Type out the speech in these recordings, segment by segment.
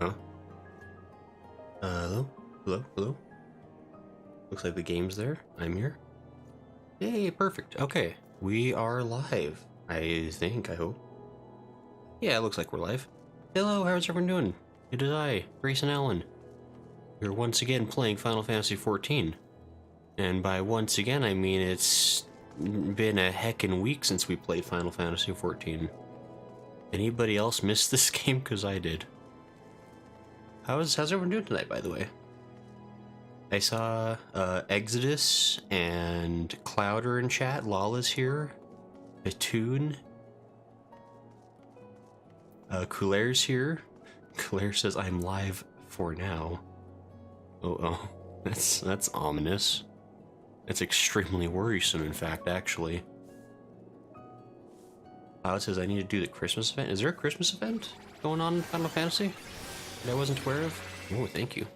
Huh? Hello? Hello? Hello? Looks like the game's there. I'm here. Yay, perfect. Okay, we are live. I think, I hope. Yeah, it looks like we're live. Hello, how's everyone doing? It is I, Grayson Allen. We're once again playing Final Fantasy XIV. And by once again, I mean it's been a heckin' week since we played Final Fantasy XIV. Anybody else miss this game? Because I did. How's everyone doing tonight, by the way? I saw Exodus and Clouder in chat. Lala's here. Batoon. Coulaire's here. Coulaire says I'm live for now. Oh, that's ominous. That's extremely worrisome, in fact, actually. It says I need to do the Christmas event. Is there a Christmas event going on in Final Fantasy that I wasn't aware of? Oh, thank you.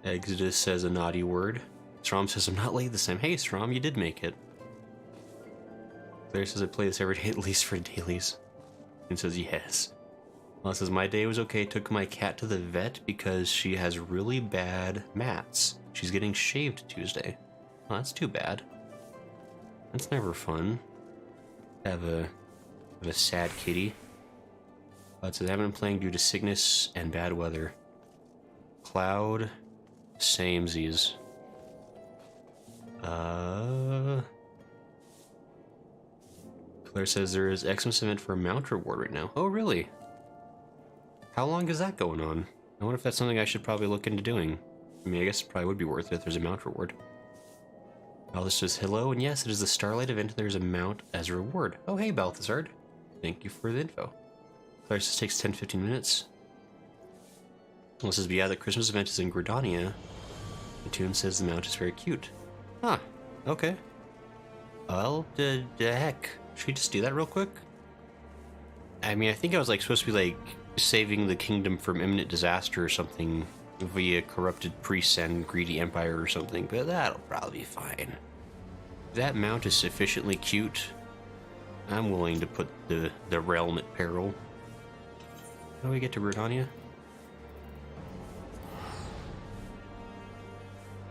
Exodus says a naughty word. Strom says I'm not late this time. Hey, Strom, you did make it. Claire says I play this every day at least for dailies. And says yes. Well, it says my day was okay. Took my cat to the vet because she has really bad mats. She's getting shaved Tuesday. Oh, that's too bad. That's never fun. Have a sad kitty. It says I haven't been playing due to sickness and bad weather. Cloud, samesies. Claire says there is Xmas event for a mount reward right now. Oh, really? How long is that going on? I wonder if that's something I should probably look into doing. I mean, I guess it probably would be worth it if there's a mount reward. Balthazar says hello, and yes, it is the Starlight event and there's a mount as a reward. Oh, hey, Balthazar. Thank you for the info. Claire says it takes 10-15 minutes. Well, it says, but yeah, the Christmas event is in Gridania. The tune says the mount is very cute. Huh, okay. Well, the heck. Should we just do that real quick? I mean, I think I was like supposed to be like saving the kingdom from imminent disaster or something via corrupted priests and greedy empire or something, but that'll probably be fine. If that mount is sufficiently cute, I'm willing to put the realm at peril. How do we get to Gridania?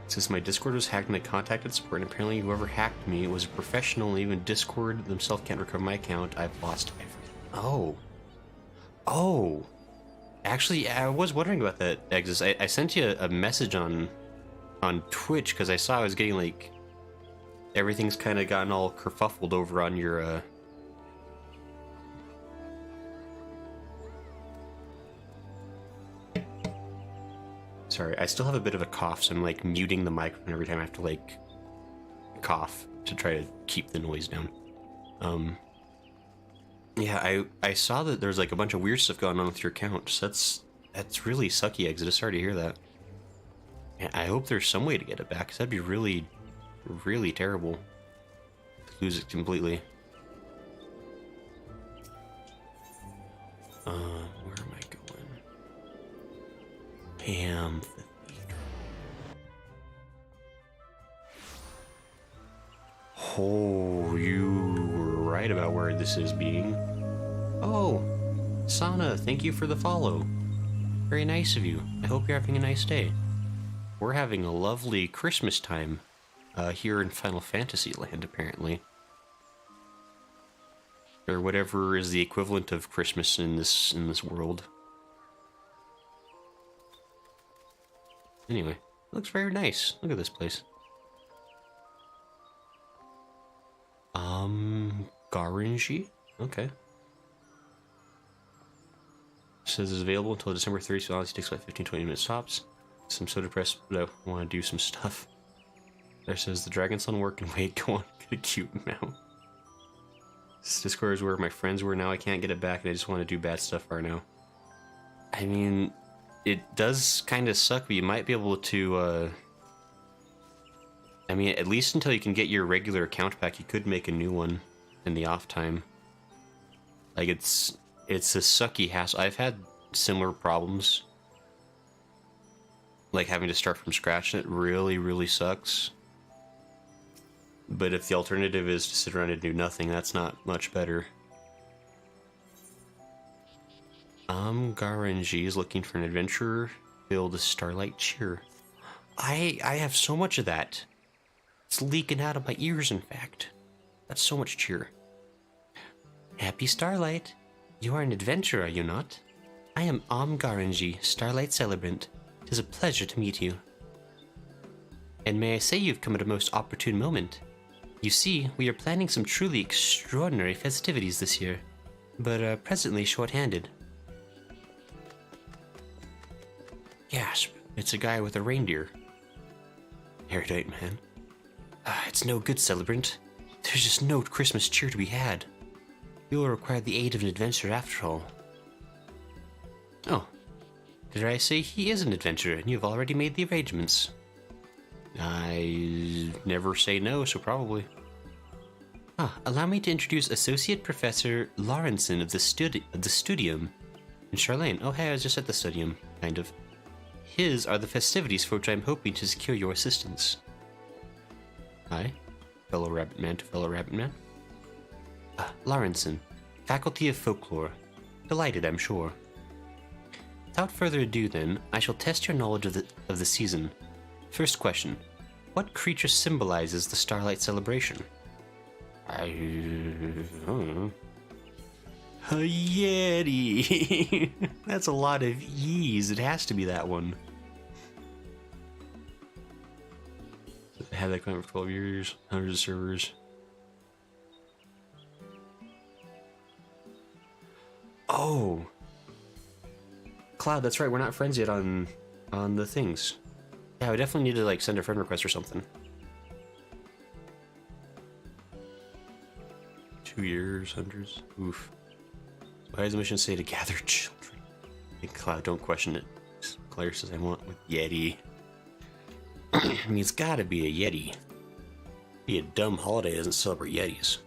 Since my Discord was hacked and I contacted support, and apparently whoever hacked me was a professional, and even Discord themselves can't recover my account, I've lost everything. Oh. Actually, I was wondering about that, Exodus. I sent you a message on Twitch because I saw I was getting like everything's kind of gotten all kerfuffled over on your Sorry, I still have a bit of a cough, so I'm like muting the microphone every time I have to like cough to try to keep the noise down. Yeah, I saw that there's like a bunch of weird stuff going on with your account. So that's really sucky, Exodus. Sorry to hear that. Yeah, I hope there's some way to get it back, because that'd be really, really terrible to lose it completely. Where am I going? Amphitheater. Oh, you were right about where this is being. Oh, Sana, thank you for the follow. Very nice of you. I hope you're having a nice day. We're having a lovely Christmas time here in Final Fantasy land, apparently. Or whatever is the equivalent of Christmas in this world. Anyway, it looks very nice. Look at this place. Garanji? Okay. Says it's available until December 30th, so it takes about 15-20 minutes tops. I'm so depressed, but I want to do some stuff. There says the dragon's son work and wait, go on, get a cute mount. This Discord is where my friends were, now I can't get it back and I just want to do bad stuff right now. I mean, it does kind of suck, but you might be able to, I mean, at least until you can get your regular account back, you could make a new one in the off time. Like, it's a sucky hassle. I've had similar problems, like having to start from scratch, and it really, really sucks. But if the alternative is to sit around and do nothing, that's not much better. Garanji is looking for an adventure filled starlight cheer. I have so much of that. It's leaking out of my ears, in fact. That's so much cheer. Happy Starlight. You are an adventurer, are you not? I am Garanji, Starlight Celebrant. 'Tis a pleasure to meet you. And may I say you've come at a most opportune moment. You see, we are planning some truly extraordinary festivities this year, but presently short-handed. Gasp, it's a guy with a reindeer. Erudite man. It's no good, celebrant. There's just no Christmas cheer to be had. You will require the aid of an adventurer after all. Oh, did I say he is an adventurer and you've already made the arrangements? I never say no, so probably. Allow me to introduce Associate Professor Lawrenson of the Studium in Charlene. Oh, hey, I was just at the Studium, kind of. His are the festivities for which I'm hoping to secure your assistance. Hi, fellow rabbit man to fellow rabbit man. Lawrenson, Faculty of Folklore. Delighted, I'm sure. Without further ado, then, I shall test your knowledge of the season. First question: what creature symbolizes the Starlight Celebration? I don't know. A Yeti! That's a lot of E's. It has to be that one. I had that client for 12 years, hundreds of servers. Oh! Cloud, that's right, we're not friends yet on the things. Yeah, I definitely need to like send a friend request or something. 2 years, hundreds. Oof. Why does the mission say to gather children? Hey, Cloud, don't question it. Claire says I want with Yeti. I mean, it's gotta be a Yeti. It'd be a dumb holiday that doesn't celebrate Yetis.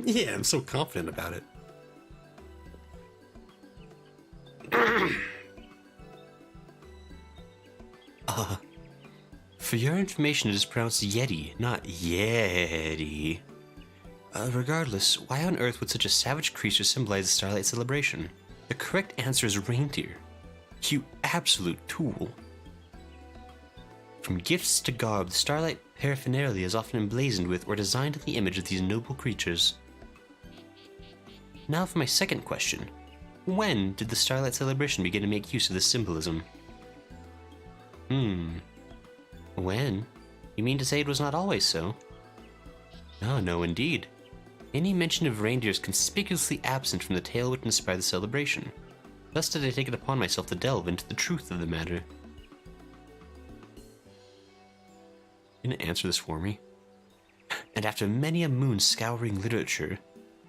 Yeah, I'm so confident about it. For your information, it is pronounced Yeti, not Yeti. Regardless, why on earth would such a savage creature symbolize the Starlight Celebration? The correct answer is reindeer. You absolute tool. From gifts to garb, the Starlight paraphernalia is often emblazoned with or designed in the image of these noble creatures. Now for my second question. When did the Starlight Celebration begin to make use of this symbolism? When? You mean to say it was not always so? Oh, no indeed. Any mention of reindeer is conspicuously absent from the tale which inspired the celebration. Thus did I take it upon myself to delve into the truth of the matter. You gonna answer this for me? And after many a moon scouring literature,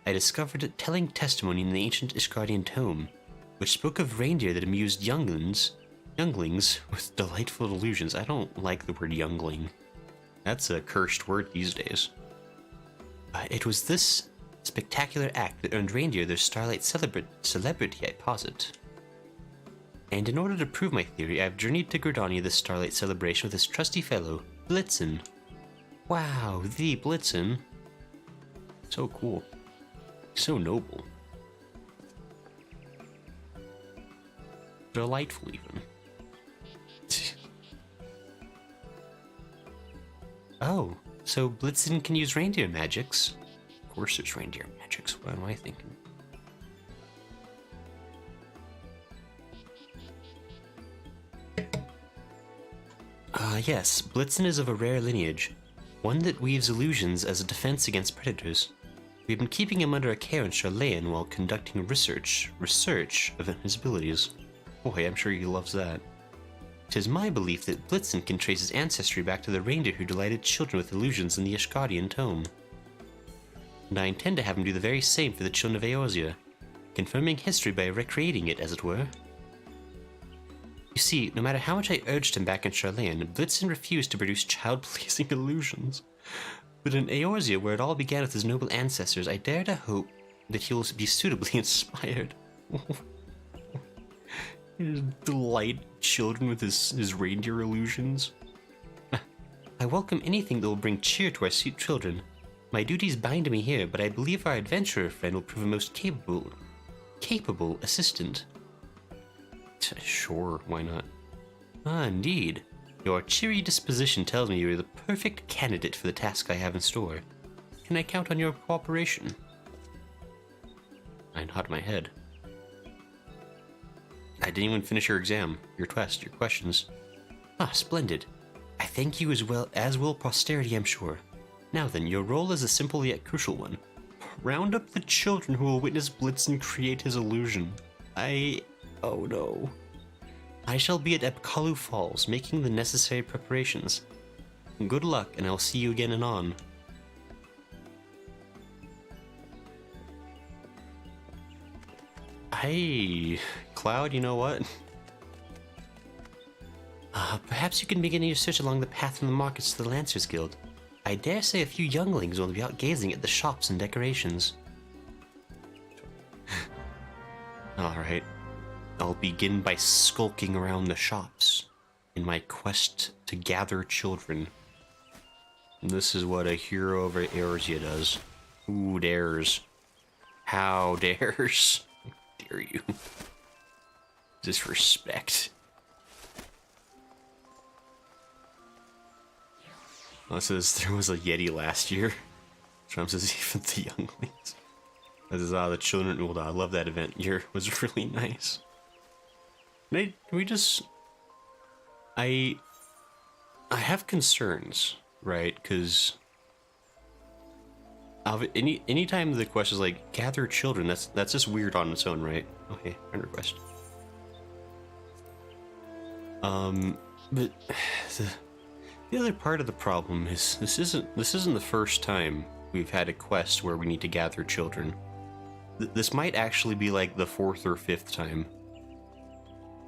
I discovered a telling testimony in the ancient Ishgardian tome, which spoke of reindeer that amused younglings with delightful delusions. I don't like the word youngling. That's a cursed word these days. It was this spectacular act that earned reindeer their Starlight celebrity, I posit. And in order to prove my theory, I have journeyed to Gridania this Starlight celebration with this trusty fellow, Blitzen. Wow, the Blitzen. So cool. So noble. Delightful, even. Oh, so Blitzen can use reindeer magics. Of course there's reindeer magics. What am I thinking? Yes, Blitzen is of a rare lineage, one that weaves illusions as a defense against predators. We've been keeping him under our care in Charlene while conducting research of his abilities. Boy, I'm sure he loves that. It is my belief that Blitzen can trace his ancestry back to the reindeer who delighted children with illusions in the Ishgardian tome. And I intend to have him do the very same for the children of Eorzea, confirming history by recreating it, as it were. You see, no matter how much I urged him back in Charlene, Blitzen refused to produce child-pleasing illusions. But in Eorzea, where it all began with his noble ancestors, I dare to hope that he will be suitably inspired. Delight children with his reindeer illusions. I welcome anything that will bring cheer to our sweet children. My duties bind me here, but I believe our adventurer friend will prove a most capable capable assistant. Sure, why not? Ah, indeed. Your cheery disposition tells me you are the perfect candidate for the task I have in store. Can I count on your cooperation? I nod my head. I didn't even finish your exam, your test, your questions. Ah, splendid. I thank you as will posterity, I'm sure. Now then, your role is a simple yet crucial one. Round up the children who will witness Blitz and create his illusion. Oh no. I shall be at Epkalu Falls, making the necessary preparations. Good luck, and I'll see you again anon. Hey, Cloud, you know what? Perhaps you can begin your search along the path from the markets to the Lancers Guild. I dare say a few younglings will be out gazing at the shops and decorations. Alright. I'll begin by skulking around the shops in my quest to gather children. This is what a hero of Eorzea does. Who dares? How dares? Dare you? Disrespect. It says there was a Yeti last year. Trump says even the younglings. This is the children. Well, I love that event. Year was really nice. Can we just? I have concerns, right? Because anytime the quest is like gather children, that's just weird on its own, right? Okay, friend request. But the other part of the problem is this isn't the first time we've had a quest where we need to gather children. This might actually be like the 4th or 5th time,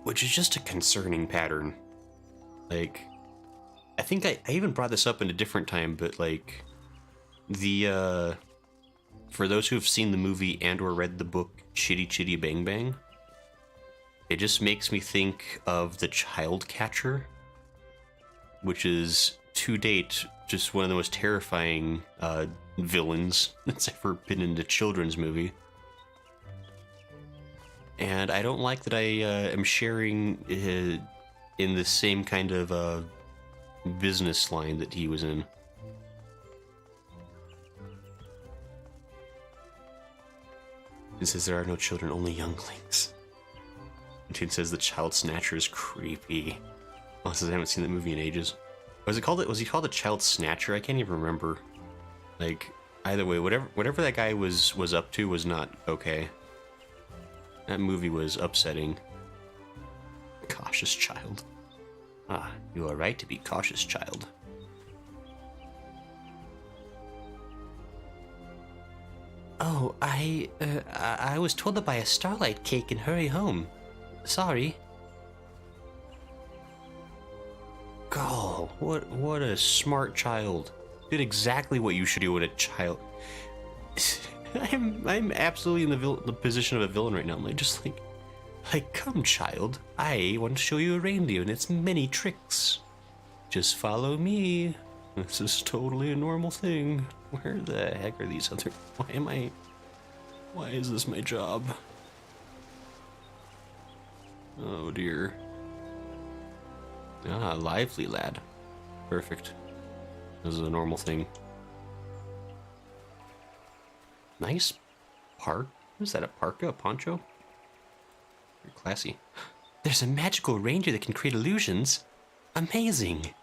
which is just a concerning pattern. Like, I think I even brought this up in a different time, but like the for those who have seen the movie and or read the book Chitty Chitty Bang Bang, it just makes me think of the Child Catcher, which is to date just one of the most terrifying villains that's ever been in a children's movie. And I don't like that I am sharing in the same kind of business line that he was in. It says there are no children, only younglings. And it says the Child Snatcher is creepy. Oh, it says I haven't seen that movie in ages. Was he called a Child Snatcher? I can't even remember. Like, either way, whatever that guy was up to was not okay. That movie was upsetting. Cautious child. Ah, you are right to be cautious, child. Oh, I was told to buy a starlight cake and hurry home. Sorry. Oh, what a smart child. Did exactly what you should do with a child. I'm absolutely in the position of a villain right now. I'm like, come, child. I want to show you a reindeer and its many tricks. Just follow me. This is totally a normal thing. Where the heck are these other? Why is this my job? Oh dear. Ah, lively lad. Perfect. This is a normal thing. Nice park. What is that, a parka? A poncho? Very classy. There's a magical reindeer that can create illusions. Amazing.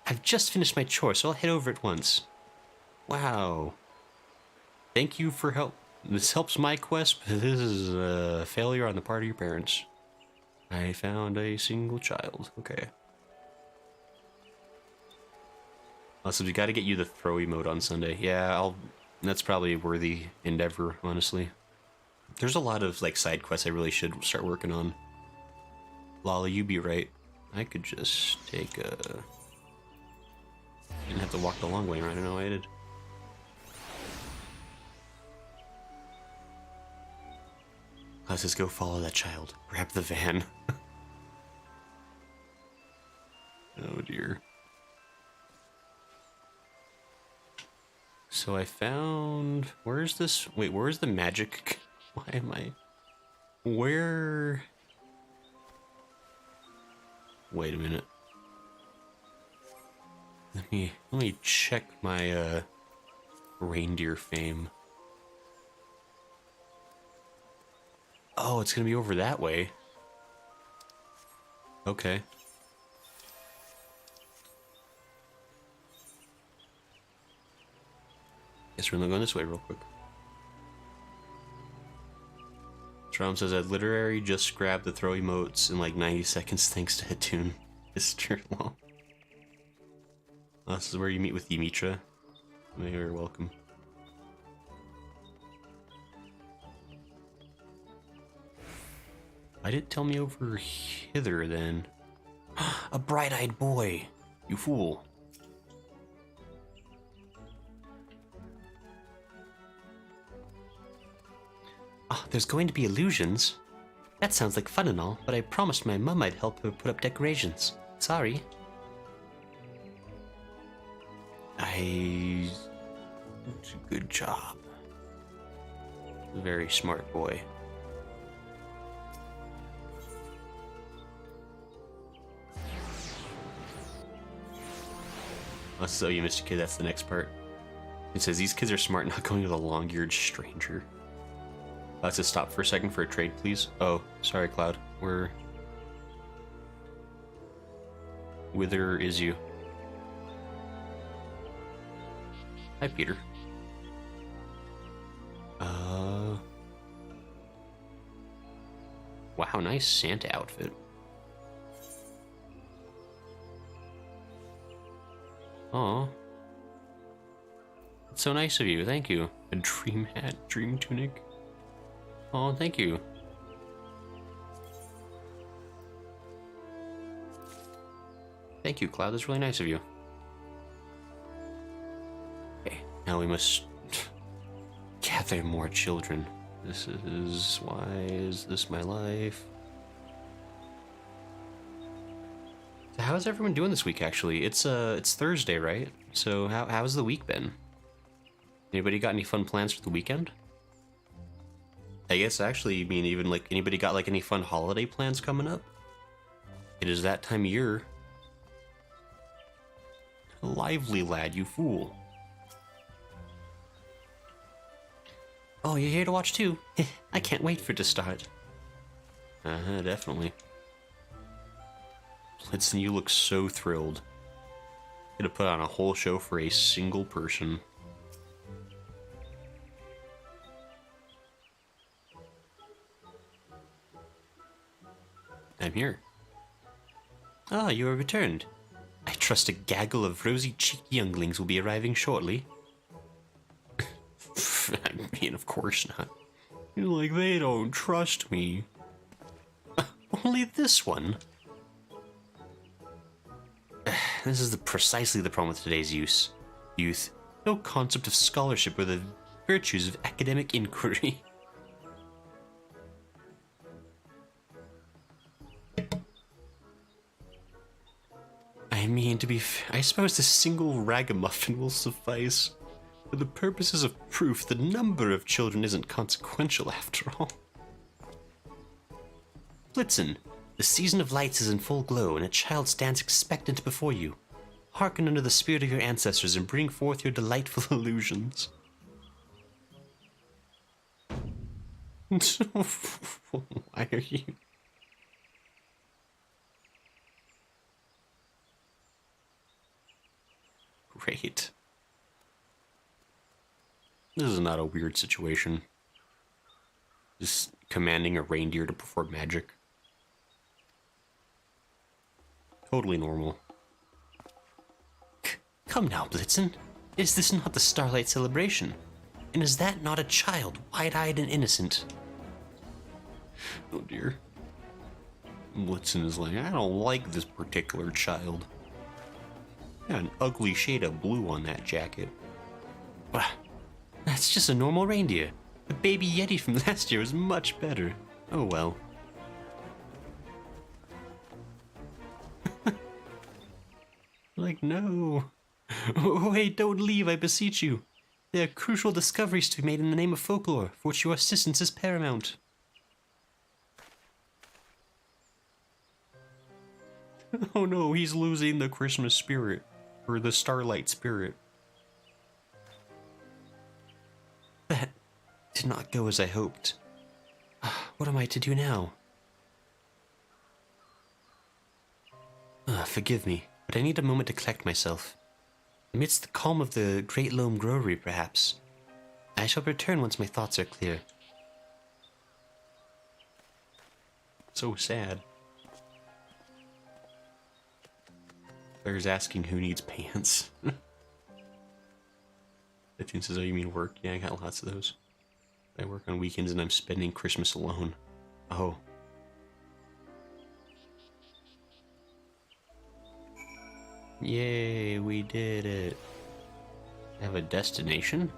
I've just finished my chore, so I'll head over at once. Wow. Thank you for help. This helps my quest, but this is a failure on the part of your parents. I found a single child. Okay. Also, we got to get you the throw emote on Sunday. Yeah, that's probably a worthy endeavor, honestly. There's a lot of like side quests I really should start working on. Lala, you be right. I could just take a... Didn't have to walk the long way, right? I know I did. Let's just go follow that child. Grab the van. Oh dear. So I found... Where's this? Wait, where's the magic? Why am I... Where... Wait a minute. Let me check my reindeer fame. Oh, it's gonna be over that way. Okay. Guess we're gonna go this way real quick. Strom says that literary just grabbed the throw emotes in like 90 seconds thanks to Hatun. Mr. Long. This is where you meet with Ymitra. You're welcome. Why did it tell me over hither then? A bright-eyed boy! You fool. Oh, there's going to be illusions. That sounds like fun and all, but I promised my mum I'd help her put up decorations. Sorry. Good job. Very smart boy. Oh, so you missed a kid, that's the next part. It says these kids are smart, not going to the long-eared stranger. Let's just stop for a second for a trade, please. Oh, sorry, Cloud. Whither is you? Hi, Peter. Wow, nice Santa outfit. Aw. That's so nice of you, thank you. A dream hat, dream tunic. Oh, thank you. Thank you, Cloud. That's really nice of you. Okay, now we must gather more children. Why is this my life? So how's everyone doing this week, actually? It's Thursday, right? So how's the week been? Anybody got any fun plans for the weekend? I guess actually, you mean even like anybody got like any fun holiday plans coming up? It is that time of year. Lively, lad, you fool. Oh, you're here to watch too? I can't wait for it to start. Definitely. Blitzen, you look so thrilled. Could have put on a whole show for a single person. I'm here. Ah, you are returned. I trust a gaggle of rosy-cheeked younglings will be arriving shortly. I mean, of course not. You're like, they don't trust me. Only this one. This is precisely the problem with today's youth. No concept of scholarship or the virtues of academic inquiry. I mean, I suppose this single ragamuffin will suffice. For the purposes of proof, the number of children isn't consequential after all. Blitzen, the season of lights is in full glow, and a child stands expectant before you. Hearken unto the spirit of your ancestors and bring forth your delightful illusions. Why are you... Great. This is not a weird situation. Just commanding a reindeer to perform magic. Totally normal. Come now, Blitzen. Is this not the Starlight Celebration? And is that not a child, wide-eyed and innocent? Oh dear. Blitzen is like, I don't like this particular child. Got an ugly shade of blue on that jacket. Bah, that's just a normal reindeer. The baby Yeti from last year was much better. Oh well. Like, no. Oh, wait, don't leave, I beseech you. There are crucial discoveries to be made in the name of folklore, for which your assistance is paramount. Oh no, he's losing the Christmas spirit. Or the starlight spirit. That did not go as I hoped. What am I to do now? Forgive me, but I need a moment to collect myself. Amidst the calm of the Great Loam Growery, perhaps. I shall return once my thoughts are clear. So sad. Claire's asking who needs pants. Etienne says, oh, you mean work? Yeah, I got lots of those. I work on weekends and I'm spending Christmas alone. Oh. Yay, we did it. Have a destination?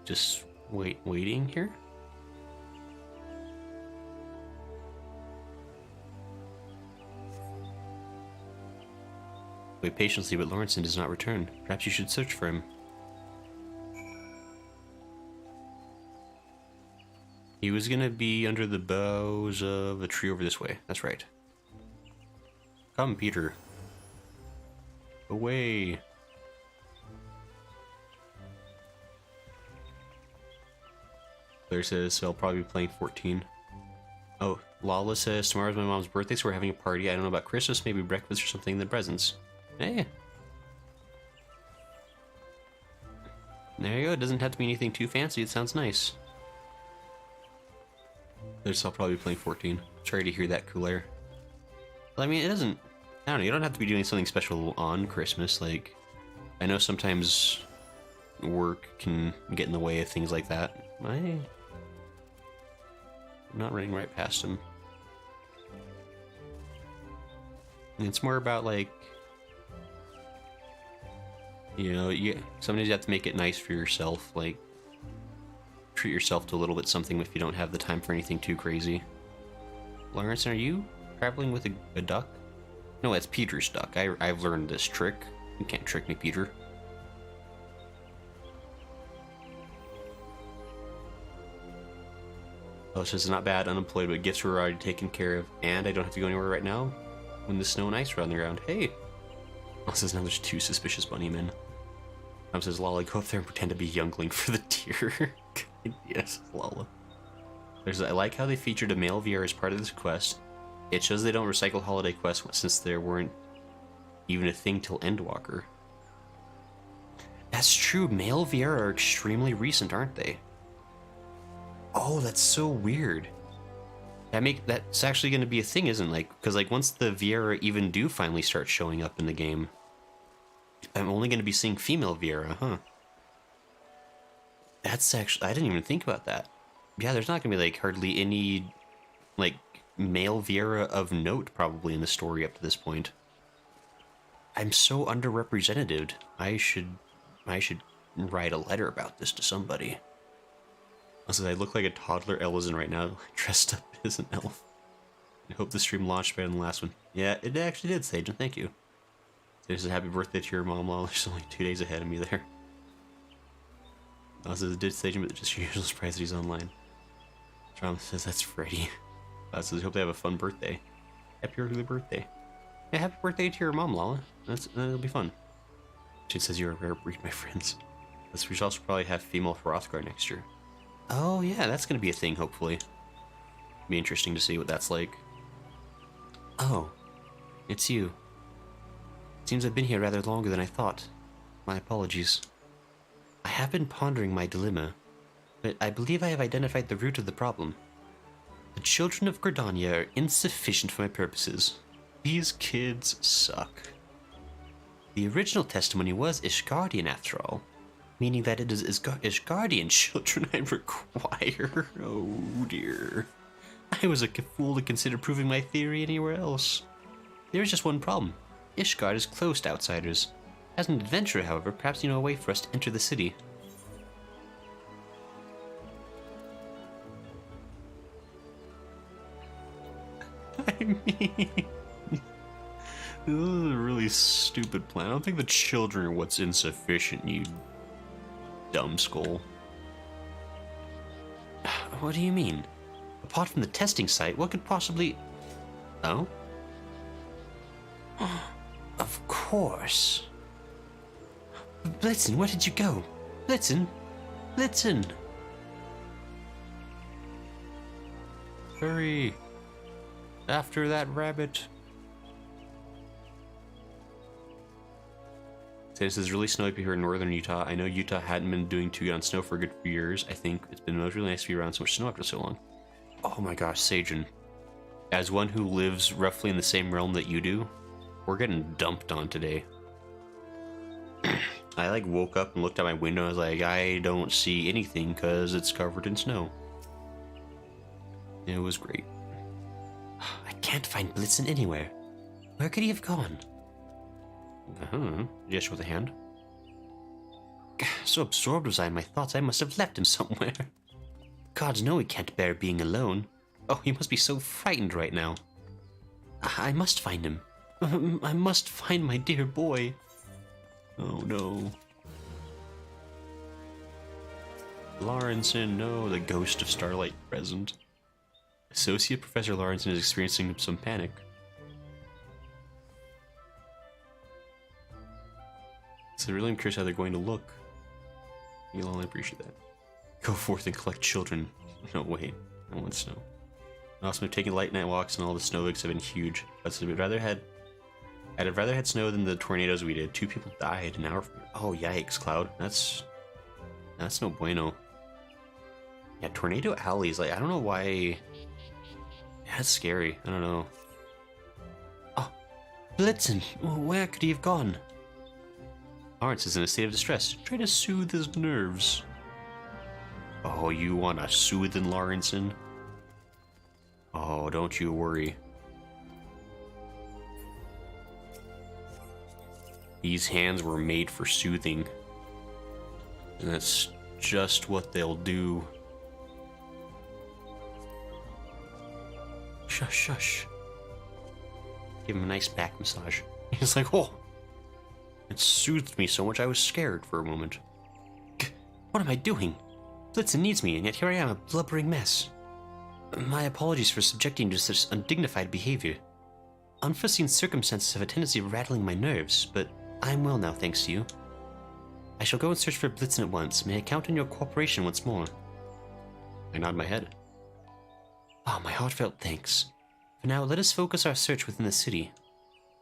Just waiting here? Wait patiently, but Lawrenson does not return. Perhaps you should search for him. He was gonna be under the boughs of a tree over this way. That's right. Come, Peter. Away. Claire says, so I'll probably be playing 14. Oh, Lala says, tomorrow's my mom's birthday, so we're having a party. I don't know about Christmas, maybe breakfast or something, then presents. Hey. There you go. It doesn't have to be anything too fancy. It sounds nice. I'll probably be playing 14. Sorry to hear that, Cooler. Well, I mean, it doesn't... I don't know. You don't have to be doing something special on Christmas. Like, I know sometimes work can get in the way of things like that. I'm not running right past him. And it's more about, like... You know, sometimes you have to make it nice for yourself, like, treat yourself to a little bit something if you don't have the time for anything too crazy. Lawrence, are you traveling with a duck? No, that's Peter's duck. I've learned this trick. You can't trick me, Peter. Oh, so it's not bad, unemployed, but gifts were already taken care of, and I don't have to go anywhere right now when the snow and ice are on the ground. Hey! Oh, says now there's 2 suspicious bunny men. Tom says, Lala, go up there and pretend to be a youngling for the deer. Yes, Lala. I like how they featured a male VR as part of this quest. It shows they don't recycle holiday quests since there weren't even a thing till Endwalker. That's true, male VR are extremely recent, aren't they? Oh, that's so weird. That's actually going to be a thing, isn't it? Like, because like once the Viera even do finally start showing up in the game, I'm only going to be seeing female Viera, huh? That's actually, I didn't even think about that. Yeah, there's not going to be like hardly any like male Viera of note probably in the story up to this point. I'm so underrepresented. I should write a letter about this to somebody. Also, I look like a toddler Ellison right now, dressed up as an elf. I hope the stream launched better than the last one. Yeah, it actually did, Sajan, thank you. There's a happy birthday to your mom, Lala. She's only 2 days ahead of me there. Also, it did Sajan, but just your usual surprise that he's online. Trauma says that's Freddy. Says, hope they have a fun birthday. Happy early birthday. Yeah, happy birthday to your mom, Lala. That'll be fun. She says you're a rare breed, my friends. We should also probably have female Hrothgar next year. Oh yeah, that's gonna be a thing, hopefully. Be interesting to see what that's like. Oh, it's you. Seems I've been here rather longer than I thought. My apologies. I have been pondering my dilemma, but I believe I have identified the root of the problem. The children of Gridania are insufficient for my purposes. These kids suck. The original testimony was Ishgardian after all, meaning that it is Ishgardian children I require. Oh dear. I was a fool to consider proving my theory anywhere else. There is just one problem. Ishgard is closed to outsiders. As an adventurer, however, perhaps you know a way for us to enter the city. I mean... This is a really stupid plan. I don't think the children are what's insufficient, you dumb skull. What do you mean? apart from the testing site, what could possibly... Oh? Of course. Blitzen, where did you go? Blitzen? Blitzen! Hurry! After that rabbit. This is really snowy up here in northern Utah. I know Utah hadn't been doing too good on snow for a good few years. I think it's been really nice to be around so much snow after so long. Oh my gosh, Sajin. As one who lives roughly in the same realm that you do, we're getting dumped on today. I like woke up and looked out my window and I was like, I don't see anything because it's covered in snow. It was great. I can't find Blitzen anywhere. Where could he have gone? Gesture with a hand. So absorbed was I in my thoughts, I must have left him somewhere. Gods know he can't bear being alone. Oh, he must be so frightened right now. I must find him. I must find my dear boy. Oh no. Lawrenson, no, the ghost of Starlight present. Associate Professor Lawrenson is experiencing some panic. So really I'm curious how they're going to look. You'll only appreciate that. Go forth and collect children. No, wait. I want snow. Also, taking light night walks and all the snow leaks have been huge. I'd have rather had snow than the tornadoes we did. 2 people died an hour from here. Oh, yikes, Cloud. That's no bueno. Yeah, Tornado Alley's like, I don't know why. Yeah, that's scary. I don't know. Oh, Blitzen, where could he have gone? Lawrence is in a state of distress, trying to soothe his nerves. Oh, you want to soothe in Lawrenson? Oh, don't you worry. These hands were made for soothing. And that's just what they'll do. Shush, shush. Give him a nice back massage. He's like, oh. It soothed me so much I was scared for a moment. What am I doing? Blitzen needs me, and yet here I am, a blubbering mess. My apologies for subjecting you to such undignified behavior. Unforeseen circumstances have a tendency of rattling my nerves, but I'm well now, thanks to you. I shall go and search for Blitzen at once. May I count on your cooperation once more? I nod my head. Oh, my heartfelt thanks. For now, let us focus our search within the city.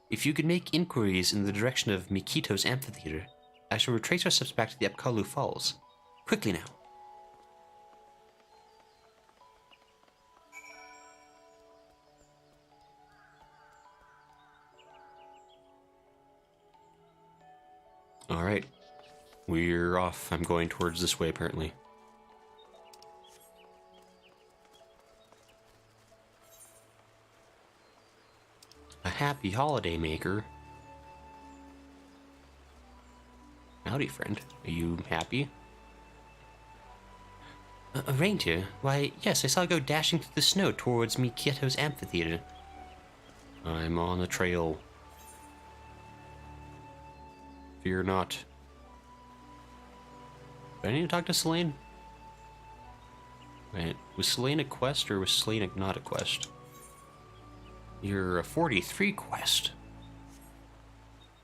If you could make inquiries in the direction of Mikito's amphitheater, I shall retrace our steps back to the Epkalu Falls. Quickly now. Alright. We're off. I'm going towards this way, apparently. A happy holiday maker. Howdy, friend. Are you happy? A reindeer? Why, yes, I saw it go dashing through the snow towards Mikito's amphitheater. I'm on the trail. Fear not. Do I need to talk to Selene? Wait, was Selene a quest or was Selene not a quest? You're a 43 quest.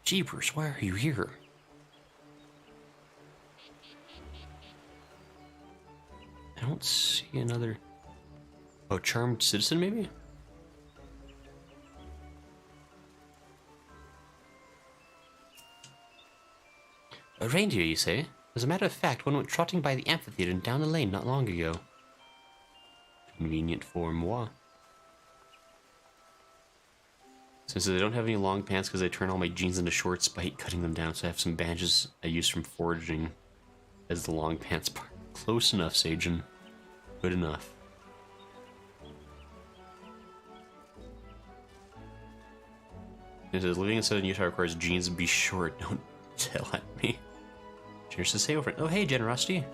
Jeepers, why are you here? I don't see another... Oh, Charmed Citizen, maybe? A reindeer, you say? As a matter of fact, one went trotting by the amphitheater and down the lane not long ago. Convenient for moi. Since I don't have any long pants because I turn all my jeans into shorts by cutting them down, so I have some bandages I use from foraging as the long pants part. Close enough, Sajin. Good enough. It says living in southern Utah requires jeans to be short. Don't tell at me. Cheers to say over. Oh, hey, Generosity.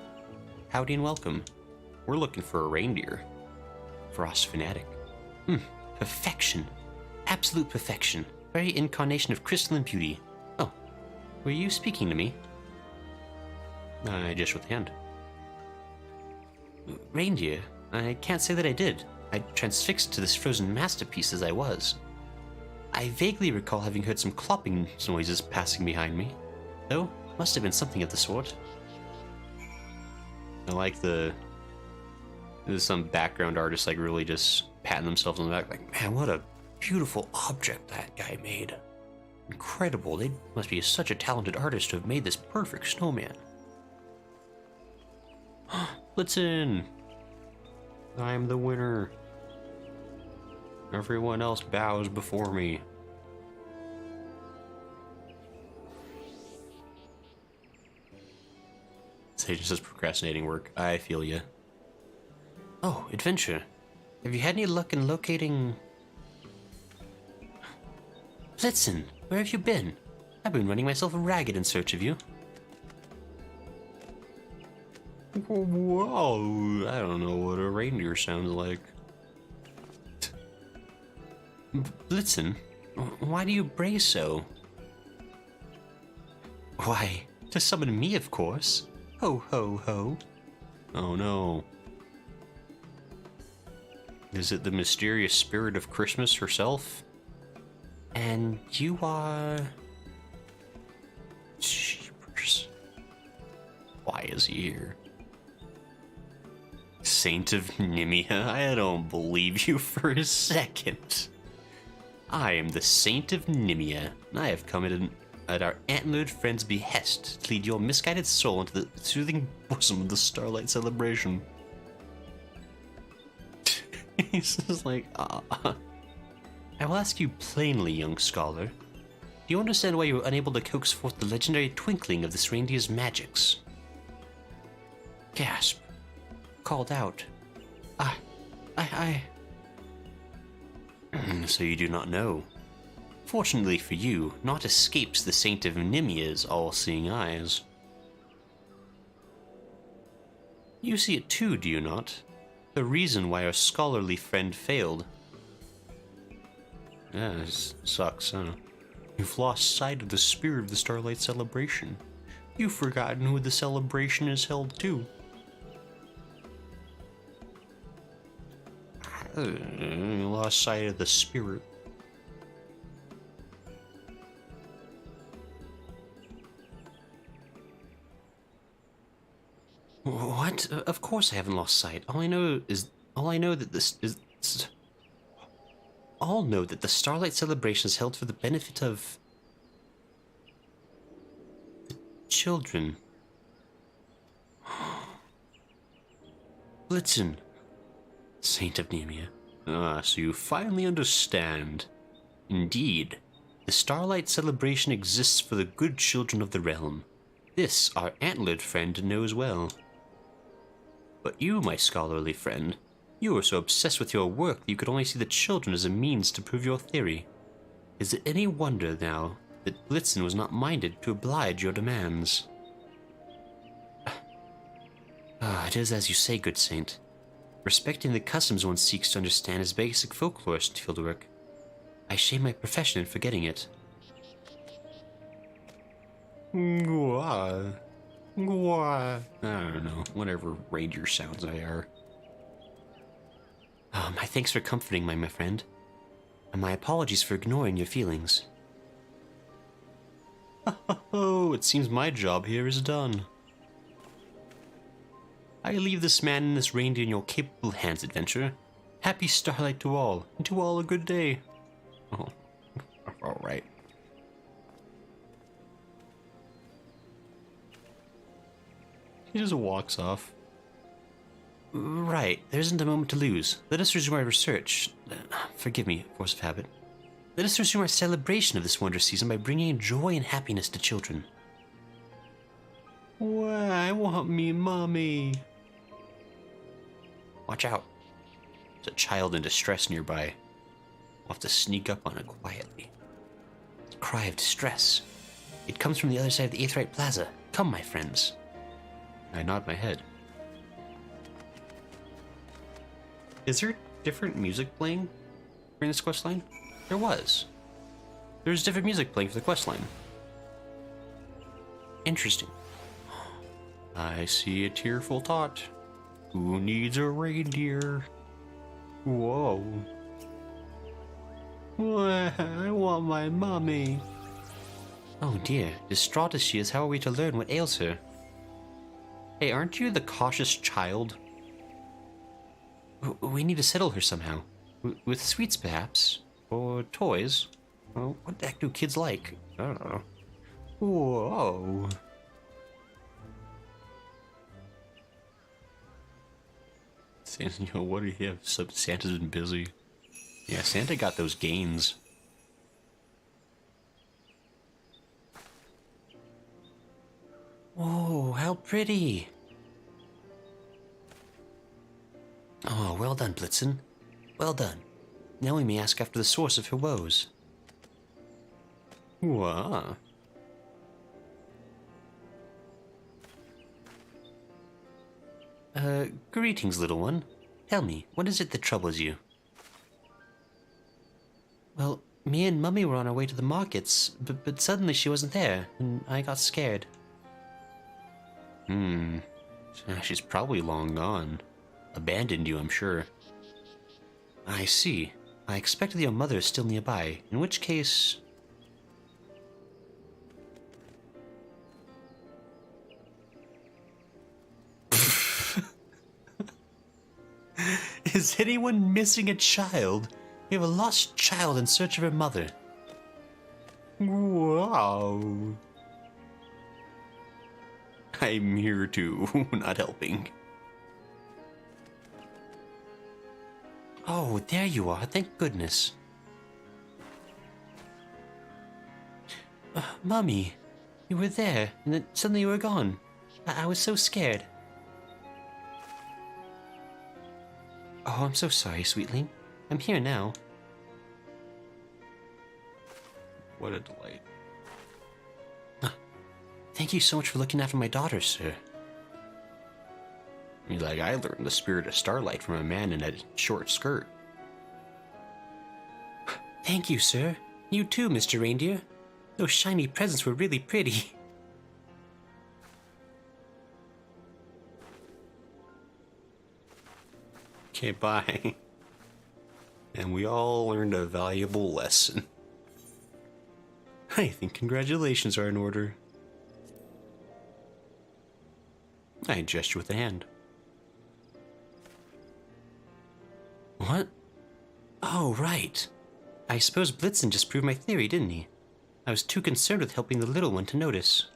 Howdy and welcome. We're looking for a reindeer. Frost fanatic. Perfection. Absolute perfection. Very incarnation of crystalline beauty. Oh, were you speaking to me? I just with the hand. Reindeer? I can't say that I did. I transfixed to this frozen masterpiece as I was. I vaguely recall having heard some clopping noises passing behind me, though it must have been something of the sort. I like there's some background artists like really just patting themselves on the back like, man, what a beautiful object that guy made. Incredible, they must be such a talented artist to have made this perfect snowman. Blitzen! I'm the winner. Everyone else bows before me. Sage just says procrastinating work. I feel ya. Oh, adventure. Have you had any luck in locating... Blitzen, where have you been? I've been running myself ragged in search of you. Whoa, I don't know what a reindeer sounds like. Blitzen, why do you bray so? Why, to summon me, of course. Ho, ho, ho. Oh no. Is it the mysterious spirit of Christmas herself? And you are... Jeepers. Why is he here? Saint of Nimia, I don't believe you for a second. I am the Saint of Nimia, and I have come at our antlered friend's behest to lead your misguided soul into the soothing bosom of the Starlight Celebration. He's just like, I will ask you plainly, young scholar. Do you understand why you were unable to coax forth the legendary twinkling of this reindeer's magics? Gasp. Called out. So you do not know. Fortunately for you, naught escapes the Saint of Nimia's all-seeing eyes. You see it too, do you not? The reason why our scholarly friend failed. Yeah, this sucks, huh? You've lost sight of the spirit of the Starlight Celebration. You've forgotten who the celebration is held to. You lost sight of the spirit. What? Of course I haven't lost sight. All I know that the Starlight Celebration is held for the benefit of the children. Blitzen, Saint of Nemia. Ah, so you finally understand. Indeed, the Starlight Celebration exists for the good children of the realm. This, our antlered friend, knows well. But you, my scholarly friend, you were so obsessed with your work that you could only see the children as a means to prove your theory. Is it any wonder, now, that Blitzen was not minded to oblige your demands? It is as you say, good saint. Respecting the customs one seeks to understand is basic folklorist fieldwork. I shame my profession in forgetting it. Gwa. I don't know, whatever reindeer sounds they are. My thanks for comforting my friend, and my apologies for ignoring your feelings. Oh, it seems my job here is done. I leave this man and this reindeer in your capable hands, adventurer. Happy starlight to all, and to all a good day. Oh, alright. He just walks off. Right, there isn't a moment to lose. Let us resume our research. Forgive me, force of habit. Let us resume our celebration of this wondrous season by bringing joy and happiness to children. Why, I want me mommy. Watch out. There's a child in distress nearby. We'll have to sneak up on it quietly. It's a cry of distress. It comes from the other side of the Aetheryte Plaza. Come, my friends. I nod my head. Is there different music playing during this questline? There was. There's different music playing for the questline. Interesting. I see a tearful tot. Who needs a reindeer? Whoa. I want my mommy. Oh dear, distraught as she is, how are we to learn what ails her? Hey, aren't you the cautious child? We need to settle her somehow. With sweets, perhaps? Or toys? Well, what the heck do kids like? I don't know. Whoa. Santa, what do you have? Santa's been busy. Yeah, Santa got those gains. Oh, how pretty. Oh, well done, Blitzen. Well done. Now we may ask after the source of her woes. Wow. Greetings, little one. Tell me, what is it that troubles you? Well, me and Mummy were on our way to the markets, but suddenly she wasn't there, and I got scared. She's probably long gone. Abandoned you, I'm sure. I see. I expect that your mother is still nearby, in which case... Is anyone missing a child? We have a lost child in search of her mother. Wow. I'm here too, not helping. Oh, there you are, thank goodness. Mommy, you were there, and then suddenly you were gone. I was so scared. Oh, I'm so sorry, sweetling. I'm here now. What a delight. Thank you so much for looking after my daughter, sir. He's like, I learned the spirit of starlight from a man in a short skirt. Thank you, sir. You too, Mr. Reindeer. Those shiny presents were really pretty. Okay, bye. And we all learned a valuable lesson. I think congratulations are in order. I gesture with a hand. What? Oh, right. I suppose Blitzen just proved my theory, didn't he? I was too concerned with helping the little one to notice.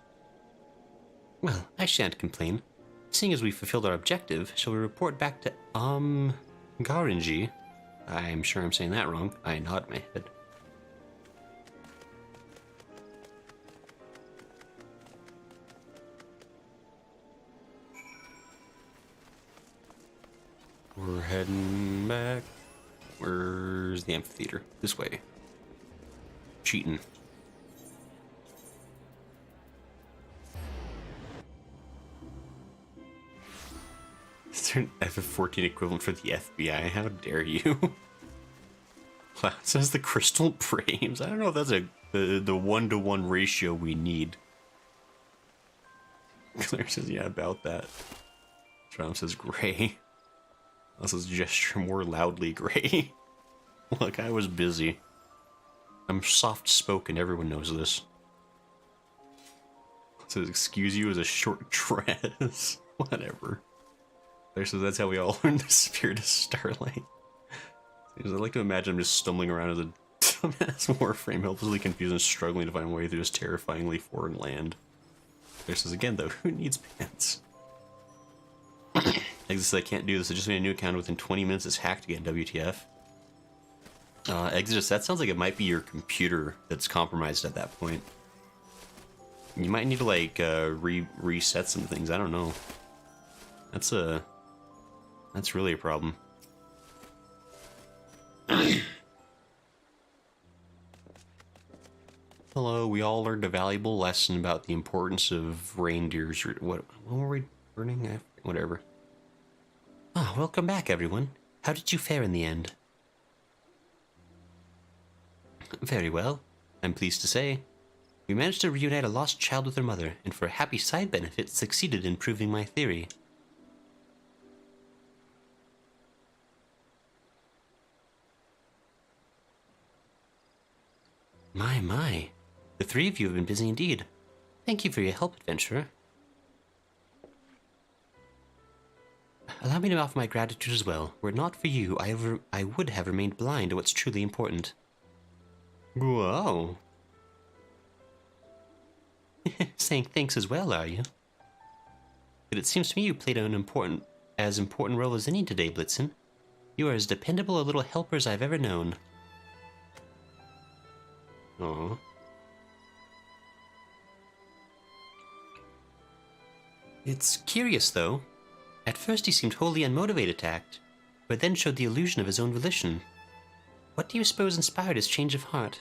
Well, I shan't complain. Seeing as we fulfilled our objective, shall we report back to, Garangi? I'm sure I'm saying that wrong. I nod my head. We're heading back. Where's the amphitheater? This way. Cheating. Is there an FF14 equivalent for the FBI? How dare you? Wow, it says the Crystal Braves. I don't know if that's the one-to-one ratio we need. Claire says, yeah, about that. Trump says gray. This is gesture more loudly gray. Look, I was busy. I'm soft-spoken, everyone knows this. It says, excuse you as a short dress. Whatever. There says that's how we all learn the spirit of starlight. I like to imagine I'm just stumbling around as a dumbass Warframe, helplessly confused and struggling to find my way through this terrifyingly foreign land. There says again though, who needs pants? Exit says I can't do this, I just made a new account within 20 minutes it's hacked again, WTF. Exodus, that sounds like it might be your computer that's compromised at that point. You might need to like reset some things, I don't know. That's really a problem. Hello, we all learned a valuable lesson about the importance of reindeers. What were we learning? Whatever. Ah, welcome back, everyone. How did you fare in the end? Very well, I'm pleased to say. We managed to reunite a lost child with her mother, and for a happy side benefit, succeeded in proving my theory. My. The three of you have been busy indeed. Thank you for your help, adventurer. Allow me to offer my gratitude as well. Were it not for you, I would have remained blind to what's truly important. Whoa. Saying thanks as well, are you? But it seems to me you played an important role as any today, Blitzen. You are as dependable a little helper as I've ever known. Aww. It's curious, though. At first he seemed wholly unmotivated to act, but then showed the illusion of his own volition. What do you suppose inspired his change of heart?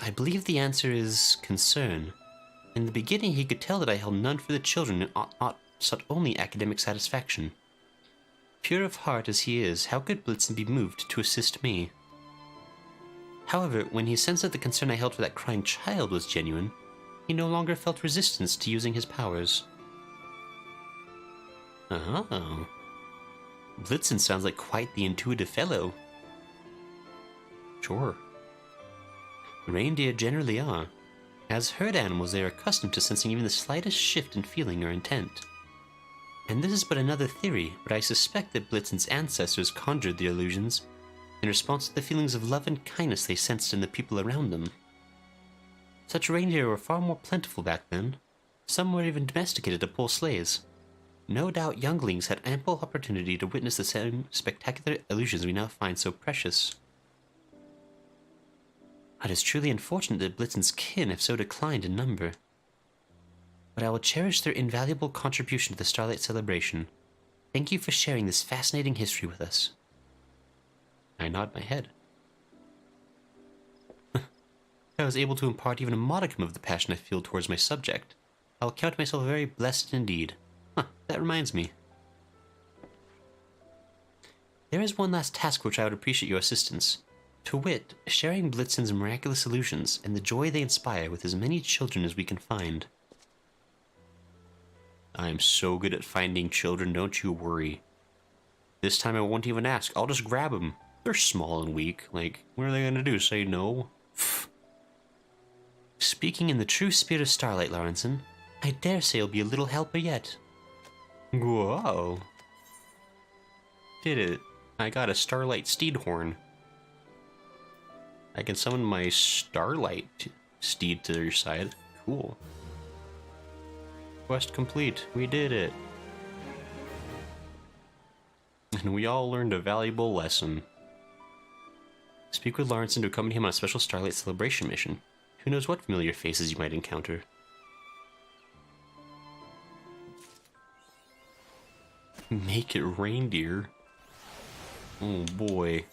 I believe the answer is concern. In the beginning he could tell that I held none for the children and sought only academic satisfaction. Pure of heart as he is, how could Blitzen be moved to assist me? However, when he sensed that the concern I held for that crying child was genuine, he no longer felt resistance to using his powers. Oh. Blitzen sounds like quite the intuitive fellow. Sure. Reindeer generally are. As herd animals, they are accustomed to sensing even the slightest shift in feeling or intent. And this is but another theory, but I suspect that Blitzen's ancestors conjured the illusions in response to the feelings of love and kindness they sensed in the people around them. Such reindeer were far more plentiful back then. Some were even domesticated to pull sleighs. No doubt younglings had ample opportunity to witness the same spectacular illusions we now find so precious. It is truly unfortunate that Blitzen's kin have so declined in number. But I will cherish their invaluable contribution to the Starlight celebration. Thank you for sharing this fascinating history with us. I nod my head. I was able to impart even a modicum of the passion I feel towards my subject. I will count myself very blessed indeed. That reminds me. There is one last task for which I would appreciate your assistance. To wit, sharing Blitzen's miraculous illusions and the joy they inspire with as many children as we can find. I am so good at finding children, don't you worry. This time I won't even ask, I'll just grab them. They're small and weak, like, what are they gonna do, say no? Speaking in the true spirit of Starlight, Lawrenson, I dare say you'll be a little helper yet. Whoa. Did it. I got a Starlight steed horn. I can summon my Starlight steed to your side. Cool. Quest complete. We did it. And we all learned a valuable lesson. Speak with Lawrenson to accompany him on a special Starlight celebration mission. Who knows what familiar faces you might encounter. Make it reindeer. Oh boy.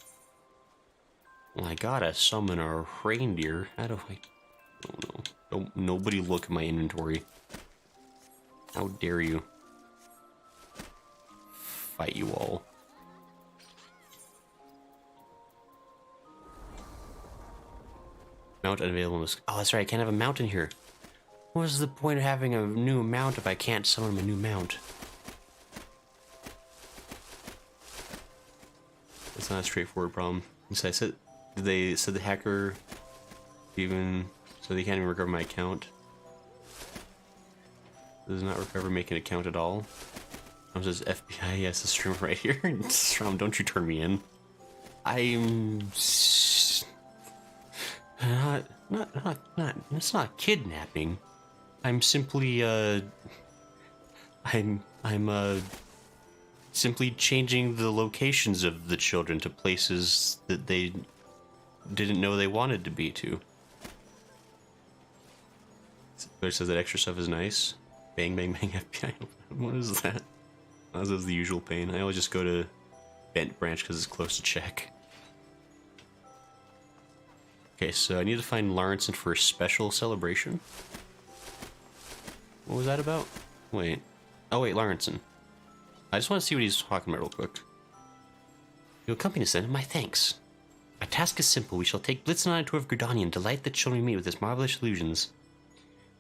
Well, I gotta summon our reindeer. How do I... Oh no. Don't nobody look at my inventory. How dare you. Fight you all. Mount unavailable in this... Oh, that's right, I can't have a mount in here. What's the point of having a new mount if I can't summon a new mount? It's not a straightforward problem. So I said... They said the hacker even... So they can't even recover my account. Does not recover making an account at all. It says FBI, yes, the stream right here. Strom, don't you turn me in. I'm... It's not kidnapping. I'm simply, simply changing the locations of the children to places that they didn't know they wanted to be to. It says that extra stuff is nice. Bang, bang, bang, FBI. What is that? That is the usual pain. I always just go to Bent Branch because it's close to check. Okay, so I need to find Lawrenson for a special celebration. What was that about? Wait. Oh wait, Lawrenson. I just want to see what he's talking about real quick. You accompany us then? My thanks. Our task is simple. We shall take Blitzen on a tour of Gridania and delight the children we meet with his marvelous illusions.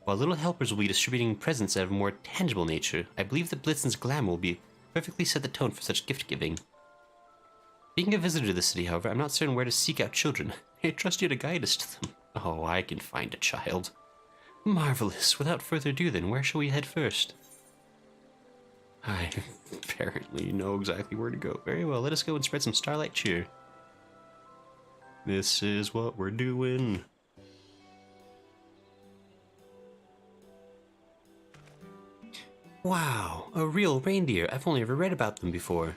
While little helpers will be distributing presents of a more tangible nature, I believe that Blitzen's glamour will be perfectly set the tone for such gift-giving. Being a visitor to the city, however, I'm not certain where to seek out children. I trust you to guide us to them. Oh, I can find a child. Marvelous. Without further ado then, where shall we head first? I apparently know exactly where to go. Very well, let us go and spread some starlight cheer. This is what we're doing. Wow, a real reindeer. I've only ever read about them before.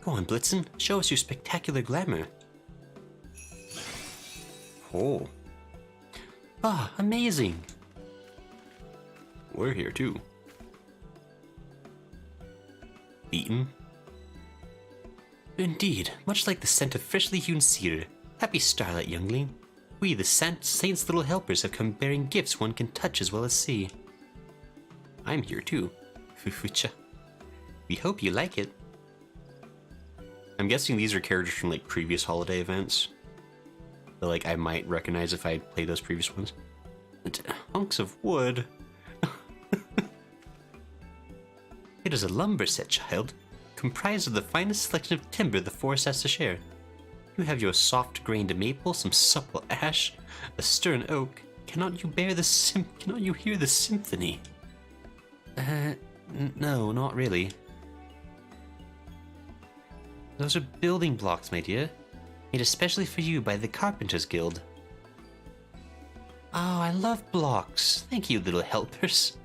Go on, Blitzen. Show us your spectacular glamour. Oh. Ah, amazing. We're here too. Beaten? Indeed, much like the scent of freshly hewn cedar. Happy starlight, youngling. We, the saint's little helpers, have come bearing gifts one can touch as well as see. I'm here too. Fufucha. We hope you like it. I'm guessing these are characters from like previous holiday events. That like I might recognize if I played those previous ones. And hunks of wood. It is a lumber set, child, comprised of the finest selection of timber the forest has to share. You have your soft-grained maple, some supple ash, a stern oak. Cannot you hear the symphony? No, not really. Those are building blocks, my dear, made especially for you by the Carpenters Guild. Oh, I love blocks. Thank you, little helpers.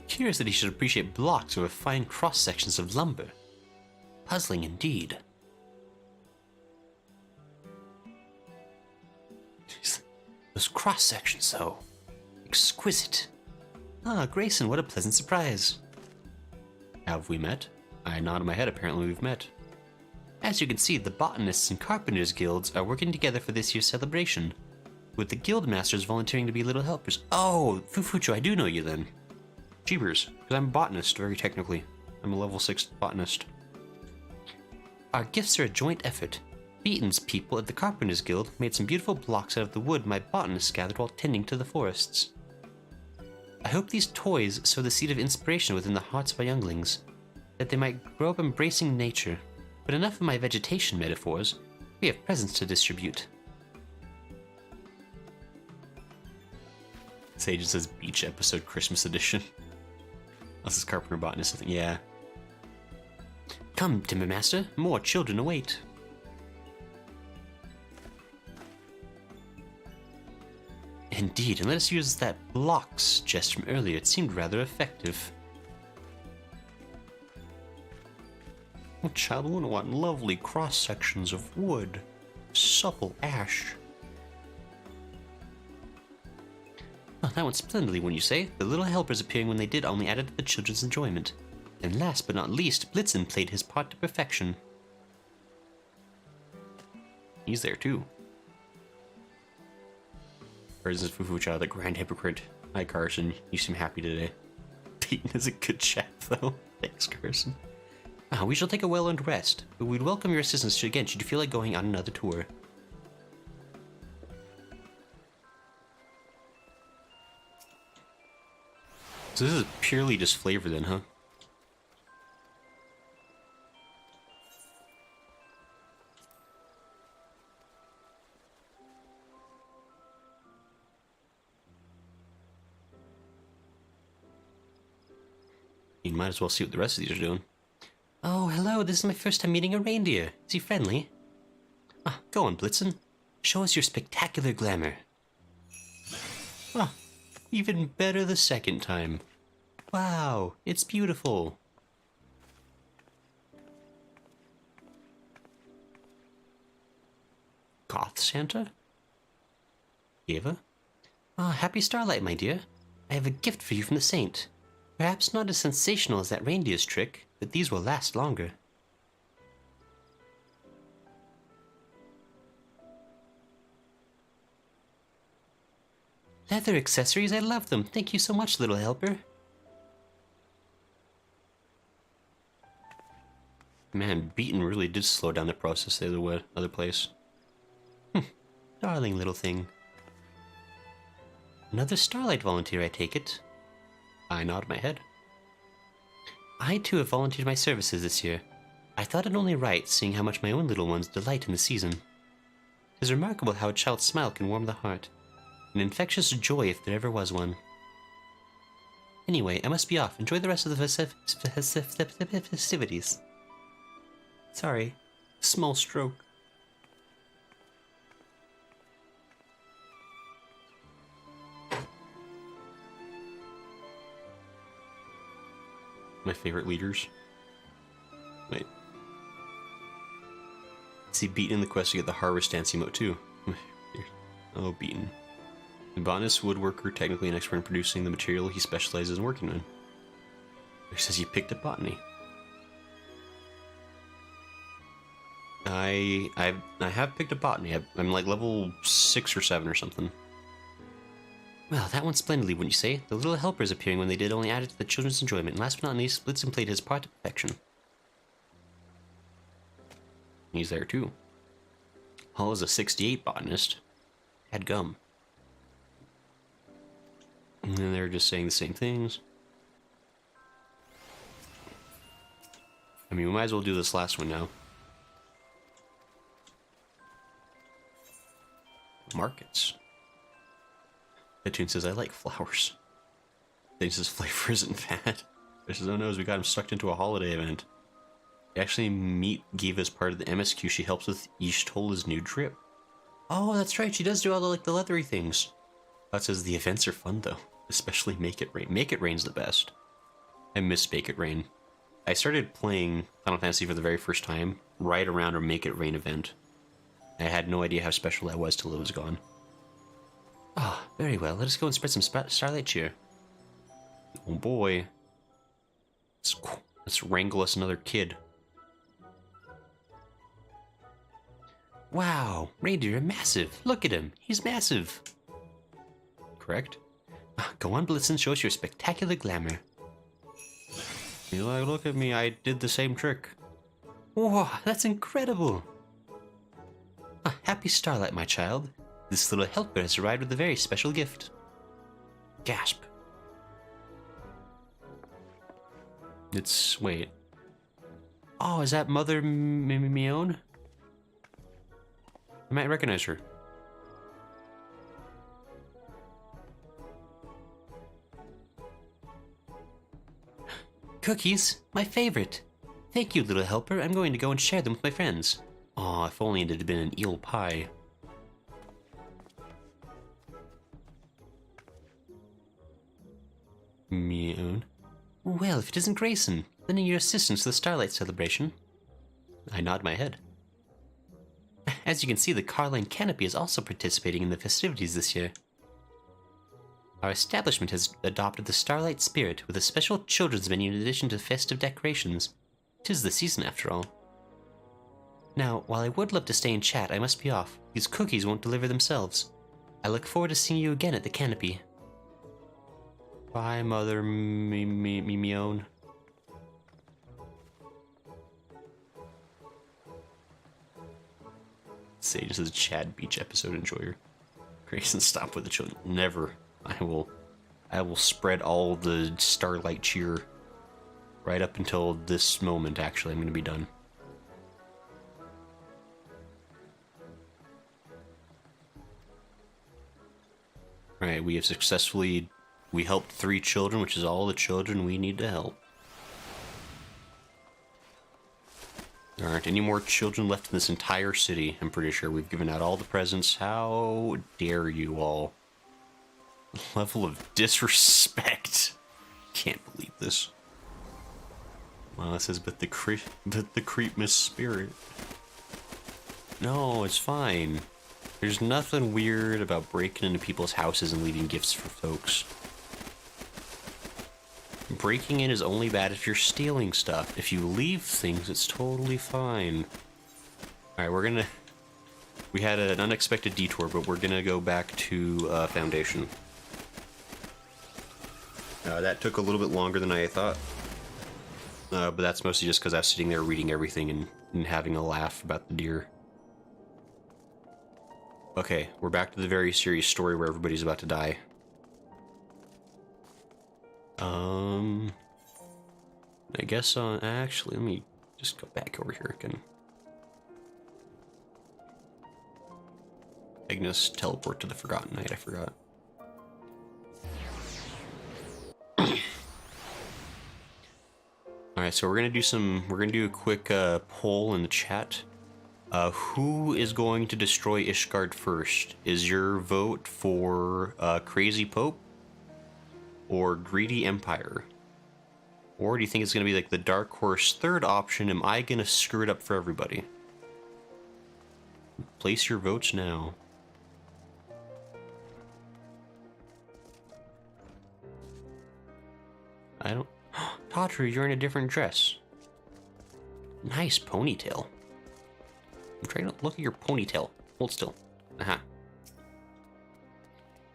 Curious that he should appreciate blocks over fine cross-sections of lumber. Puzzling indeed. Jeez, those cross-sections, though. Exquisite. Ah, Grayson, what a pleasant surprise. Have we met? I nodded my head. Apparently we've met. As you can see, the Botanists and Carpenters Guilds are working together for this year's celebration, with the guild masters volunteering to be little helpers. Oh, Fufucho, I do know you then. Jeebers, because I'm a botanist, very technically. I'm a level 6 botanist. Our gifts are a joint effort. Beaton's people at the Carpenters Guild made some beautiful blocks out of the wood my botanists gathered while tending to the forests. I hope these toys sow the seed of inspiration within the hearts of our younglings, that they might grow up embracing nature. But enough of my vegetation metaphors. We have presents to distribute. Sage says Beach Episode Christmas Edition. This is Carpenter Botanist, I think. Yeah. Come, Timbermaster, more children await. Indeed, and let us use that blocks just from earlier. It seemed rather effective. Oh, child, I want lovely cross-sections of wood. Supple ash. Oh, that went splendidly, when you say. The little helpers appearing when they did only added to the children's enjoyment. And last but not least, Blitzen played his part to perfection. He's there too. Or is this Fufucha, the grand hypocrite? Hi Carson, you seem happy today. Peyton is a good chap though. Thanks Carson. We shall take a well-earned rest, but we'd welcome your assistance again should you feel like going on another tour. So this is purely just flavor then, huh? You might as well see what the rest of these are doing. Oh, hello, this is my first time meeting a reindeer. Is he friendly? Go on, Blitzen. Show us your spectacular glamour. Even better the second time. Wow, it's beautiful. Goth Santa? Eva? Happy starlight, my dear. I have a gift for you from the saint. Perhaps not as sensational as that reindeer's trick, but these will last longer. Leather accessories, I love them. Thank you so much, little helper. Man, Beaton really did slow down the process the other place. Darling little thing. Another Starlight volunteer, I take it. I nod my head. I too have volunteered my services this year. I thought it only right, seeing how much my own little ones delight in the season. It is remarkable how a child's smile can warm the heart. An infectious joy if there ever was one. Anyway, I must be off. Enjoy the rest of the festivities. Sorry. Small stroke. My favorite leaders. Wait. See Beaten in the quest to get the Harvest Dance emote too. Oh, Beaten. The botanist woodworker, technically an expert in producing the material he specializes in working on. It says you picked up botany. I have picked up botany. I'm like level 6 or 7 or something. Well, that went splendidly, wouldn't you say? The little helpers appearing when they did only added to the children's enjoyment. And last but not least, Blitzen played his part to perfection. He's there too. Hall is a 68 botanist. Had gum. And then they're just saying the same things. I mean, we might as well do this last one now. Markets. That tune says, I like flowers. Then says, flavor isn't bad. This is, oh no, we got him sucked into a holiday event. Actually, Meat gave us part of the MSQ she helps with Ishtola's new drip. Oh, that's right, she does do all the, like, the leathery things. That says, the events are fun, though. Especially Make It Rain. Make It Rain's the best. I miss Make It Rain. I started playing Final Fantasy for the very first time right around a Make It Rain event. I had no idea how special that was till it was gone. Ah, oh, very well. Let us go and spread some starlight cheer. Oh boy. Let's wrangle us another kid. Wow, reindeer are massive. Look at him. He's massive. Correct? Go on, Blitzen, show us your spectacular glamour. You're like, look at me, I did the same trick. Whoa, that's incredible. Happy starlight, my child. This little helper has arrived with a very special gift. Gasp. It's... wait. Oh, is that Mother Mion? I might recognize her. Cookies, my favorite. Thank you, little helper. I'm going to go and share them with my friends. Aw, if only it had been an eel pie. Meown. Well, if it isn't Grayson, lending your assistance to the Starlight celebration. I nod my head. As you can see, the Carline Canopy is also participating in the festivities this year. Our establishment has adopted the Starlight Spirit with a special children's menu in addition to festive decorations. 'Tis the season, after all. Now, while I would love to stay and chat, I must be off. These cookies won't deliver themselves. I look forward to seeing you again at the canopy. Bye, Mother Mion. Sage is a Chad Beach episode enjoyer. Grayson, stop with the children. Never. I will spread all the starlight cheer right up until this moment. Actually, I'm going to be done. Alright, we have successfully... we helped 3 children, which is all the children we need to help. There aren't any more children left in this entire city. I'm pretty sure we've given out all the presents. How dare you all? Level of disrespect. Can't believe this. Well, it says, but the creep miss spirit. No, it's fine. There's nothing weird about breaking into people's houses and leaving gifts for folks. Breaking in is only bad if you're stealing stuff. If you leave things, it's totally fine. Alright, we had an unexpected detour, but we're gonna go back to Foundation. That took a little bit longer than I thought. But that's mostly just because I was sitting there reading everything and having a laugh about the deer. Okay, we're back to the very serious story where everybody's about to die. I guess, actually, let me just go back over here again. Agnes, teleport to the Forgotten Night, I forgot. Alright, so we're gonna do a quick poll in the chat. Who is going to destroy Ishgard first? Is your vote for Crazy Pope or Greedy Empire? Or do you think it's gonna be like the Dark Horse third option? Am I gonna screw it up for everybody? Place your votes now. I don't... Tataru, you're in a different dress. Nice ponytail. I'm trying to look at your ponytail. Hold still. Aha. What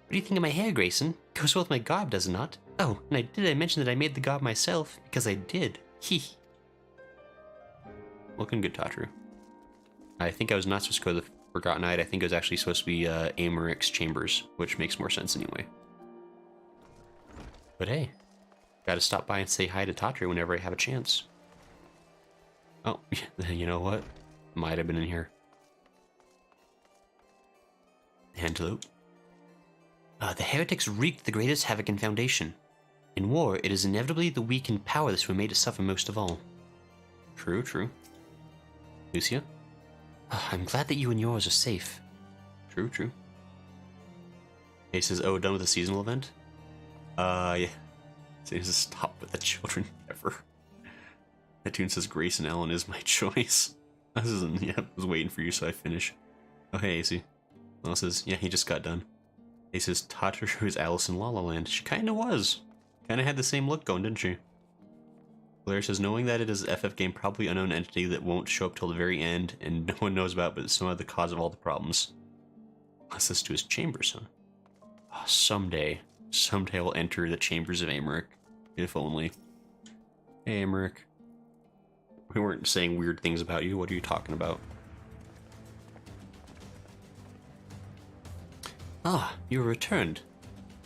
do you think of my hair, Grayson? Goes well with my garb, does it not? Oh, and did I mention that I made the garb myself? Because I did. Hee. Looking good, Tataru. I think I was not supposed to go to the Forgotten Night. I think it was actually supposed to be Amaric's chambers, which makes more sense anyway. But hey, gotta stop by and say hi to Tataru whenever I have a chance. Oh, you know what? Might have been in here. Antelope. The heretics wreaked the greatest havoc in Foundation. In war, it is inevitably the weak and powerless who are made to suffer most of all. True, true. Lucia? I'm glad that you and yours are safe. True, true. He says, oh, done with the seasonal event? Yeah. So he says, stop with the children ever. That tune says, Grace and Ellen is my choice. This isn't, yeah, I was waiting for you so I finish. Oh, hey, AC. Well, says, yeah, he just got done. He says, Tataru is Alice in La La Land. She kinda was. Kinda had the same look going, didn't she? Blair says, knowing that it is an FF game, probably unknown entity that won't show up till the very end, and no one knows about, but it's somehow the cause of all the problems. That's this to his chambers, huh? Oh, someday I'll enter the chambers of Amaric. If only. Hey, Amaric. We weren't saying weird things about you. What are you talking about? Ah, you returned.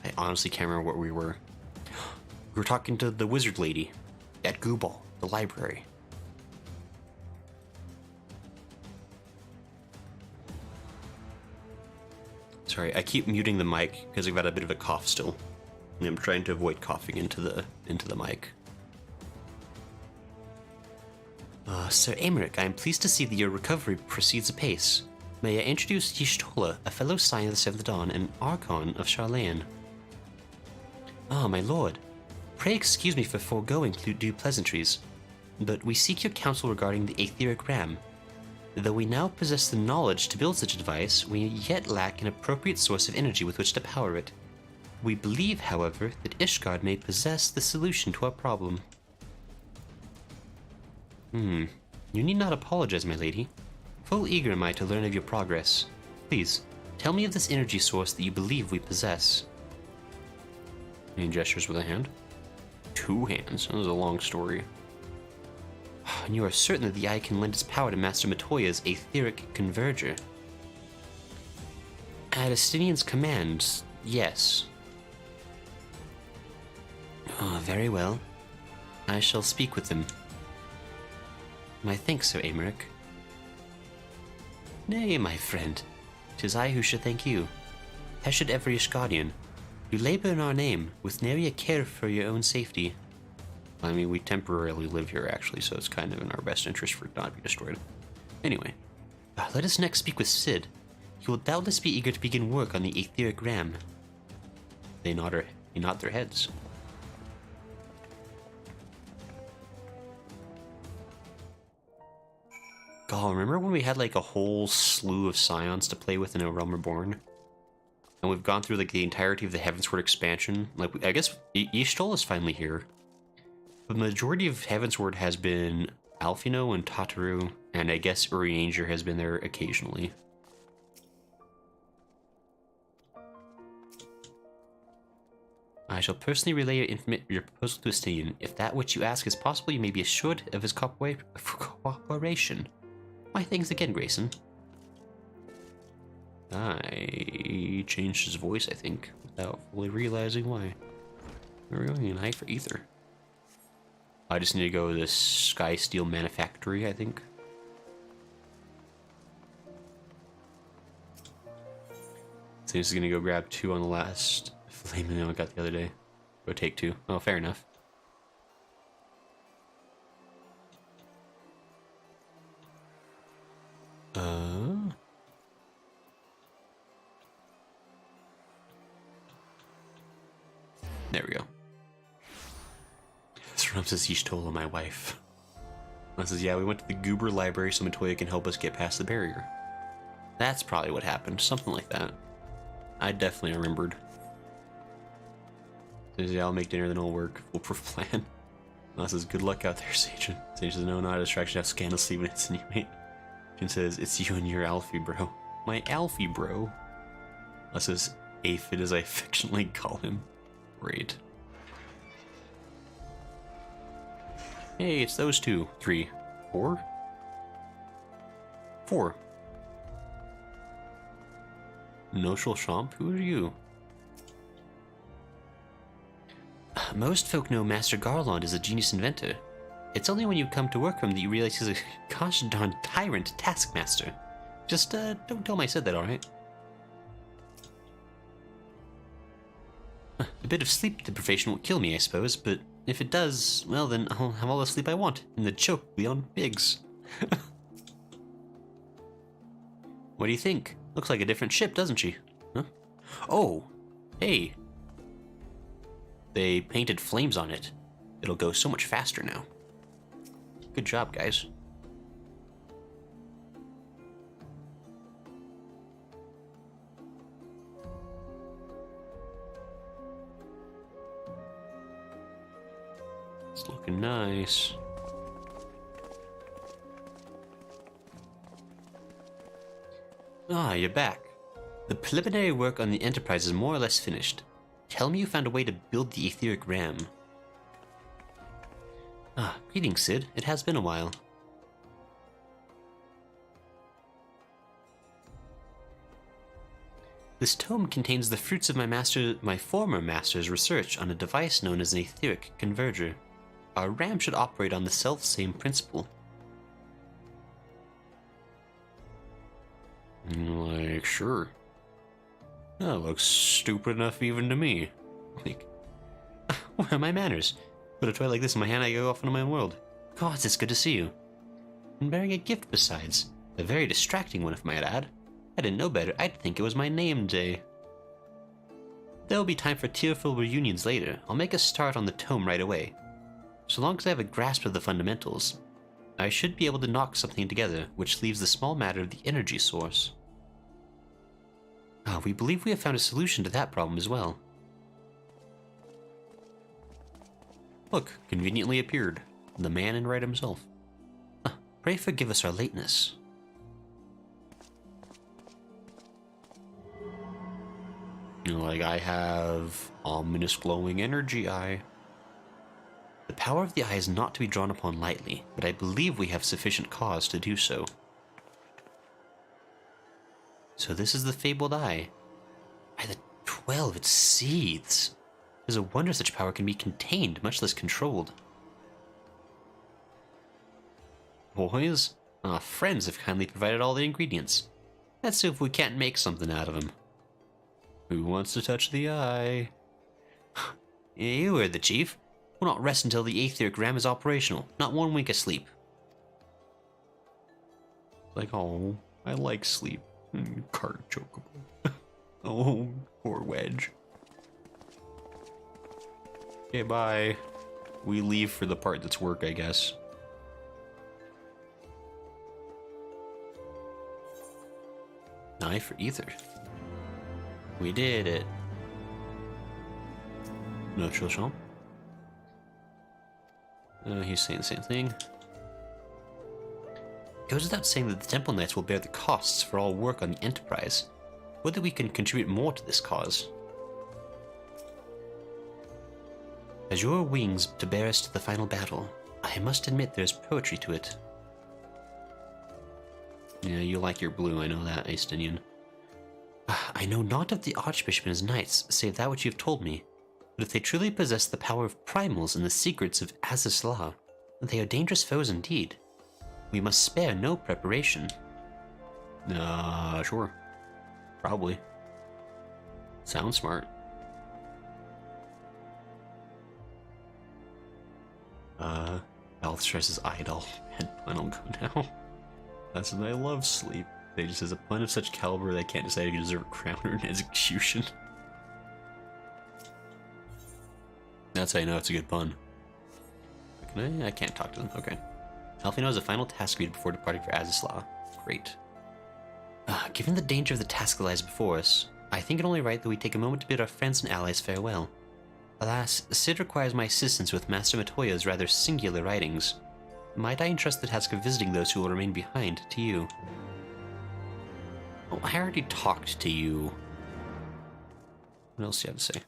I honestly can't remember what we were. We were talking to the wizard lady at Gooball, the library. Sorry, I keep muting the mic because I've got a bit of a cough still. And I'm trying to avoid coughing into the mic. Sir Amaric, I am pleased to see that your recovery proceeds apace. May I introduce Azys Lla, a fellow Scion of the Seventh Dawn and Archon of Charlayan. Ah, my lord. Pray excuse me for foregoing due pleasantries, but we seek your counsel regarding the etheric ram. Though we now possess the knowledge to build such a device, we yet lack an appropriate source of energy with which to power it. We believe, however, that Ishgard may possess the solution to our problem. You need not apologize, my lady. Full eager am I to learn of your progress. Please, tell me of this energy source that you believe we possess. Any gestures with a hand? 2 hands. That was a long story. And you are certain that the eye can lend its power to Master Matoya's etheric converger? At Estinian's commands, yes. Oh, very well. I shall speak with them. My thanks, Sir Amaric. Nay, my friend. 'Tis I who should thank you. As should every Ishgardian. You labor in our name, with nary a care for your own safety. I mean, we temporarily live here, actually, so it's kind of in our best interest for it not to be destroyed. Anyway, let us next speak with Sid. He will doubtless be eager to begin work on the etheric ram. They nod their heads. God, remember when we had like a whole slew of scions to play with in A Realm Reborn? And we've gone through like the entirety of the Heavensward expansion. Like, I guess Azys Lla is finally here. But the majority of Heavensward has been Alphinaud and Tataru, and I guess Urianger has been there occasionally. I shall personally relay your proposal to Estinian. If that which you ask is possible, you may be assured of his cooperation. Why, thanks again, Grayson. I changed his voice, I think, without fully realizing why. There we go, an eye for ether. I just need to go to the Sky Steel Manufactory, I think. So he's gonna go grab 2 on the last flame I got the other day. Go take 2. Oh, fair enough. There we go. This rums says Y'shtola, my wife. I says, yeah, we went to the Goober Library so Matoya can help us get past the barrier. That's probably what happened. Something like that. I definitely remembered. Says, yeah, I'll make dinner, then I'll work. Foolproof plan. I says, good luck out there, Sage. Sage says, no, not a distraction. Have scandal sleep and insinuate. Jin says, it's you and your Alfie, bro. My Alfie, bro. I says, Aphid, as I affectionately call him. Great. Hey, it's those 2. 3. 4? 4. Noshul Champ, who are you? Most folk know Master Garland is a genius inventor. It's only when you come to work for him that you realize he's a gosh darn tyrant taskmaster. Just, don't tell him I said that, alright? A bit of sleep deprivation won't kill me, I suppose, but if it does, well then I'll have all the sleep I want, and the choke will be on Biggs. What do you think? Looks like a different ship, doesn't she? Huh? Oh, hey. They painted flames on it. It'll go so much faster now. Good job, guys. It's looking nice. Ah, you're back. The preliminary work on the Enterprise is more or less finished. Tell me you found a way to build the etheric ram. Ah, greetings, Sid. It has been a while. This tome contains the fruits of my former master's research on a device known as an etheric converger. Our ram should operate on the self-same principle. Like, sure. That looks stupid enough even to me. Like, where are my manners? Put a toy like this in my hand, I go off into my own world. God, it's good to see you. And bearing a gift besides. A very distracting one, if I might add. I didn't know better. I'd think it was my name day. There will be time for tearful reunions later. I'll make a start on the tome right away. So long as I have a grasp of the fundamentals, I should be able to knock something together, which leaves the small matter of the energy source. We believe we have found a solution to that problem as well. Look, conveniently appeared. The man in right himself. Pray forgive us our lateness. Like, I have ominous glowing energy eye. The power of the eye is not to be drawn upon lightly, but I believe we have sufficient cause to do so. So this is the fabled eye. By the 12, it seethes. It is a wonder such power can be contained, much less controlled. Boys, our friends have kindly provided all the ingredients. Let's see if we can't make something out of them. Who wants to touch the eye? You heard the chief. We'll not rest until the etheric ram is operational. Not one wink of sleep. Like, oh, I like sleep. Card chocobo. Oh, poor Wedge. Okay, bye. We leave for the part that's work, I guess. Eye for ether. We did it. No Chilchon. He's saying the same thing. It goes without saying that the Temple Knights will bear the costs for all work on the Enterprise. Whether we can contribute more to this cause. As your wings to bear us to the final battle, I must admit there's poetry to it. Yeah, you like your blue, I know that, Aestinian. I know not of the Archbishop and his knights, save that which you have told me. But if they truly possess the power of primals and the secrets of Azys Lla, they are dangerous foes indeed. We must spare no preparation. Sure. Probably. Sounds smart. Health stress is idle. Head pun will go now. That's what I love sleep. They just has a pun of such caliber that I can't decide if you deserve a crown or an execution. That's how you know it's a good pun. Can I can't talk to them. Okay. Alphinaud has a final task read before departing for Azys Lla. Great. Given the danger of the task that lies before us, I think it only right that we take a moment to bid our friends and allies farewell. Alas, Cid requires my assistance with Master Matoya's rather singular writings. Might I entrust the task of visiting those who will remain behind to you? Oh, I already talked to you. What else do you have to say?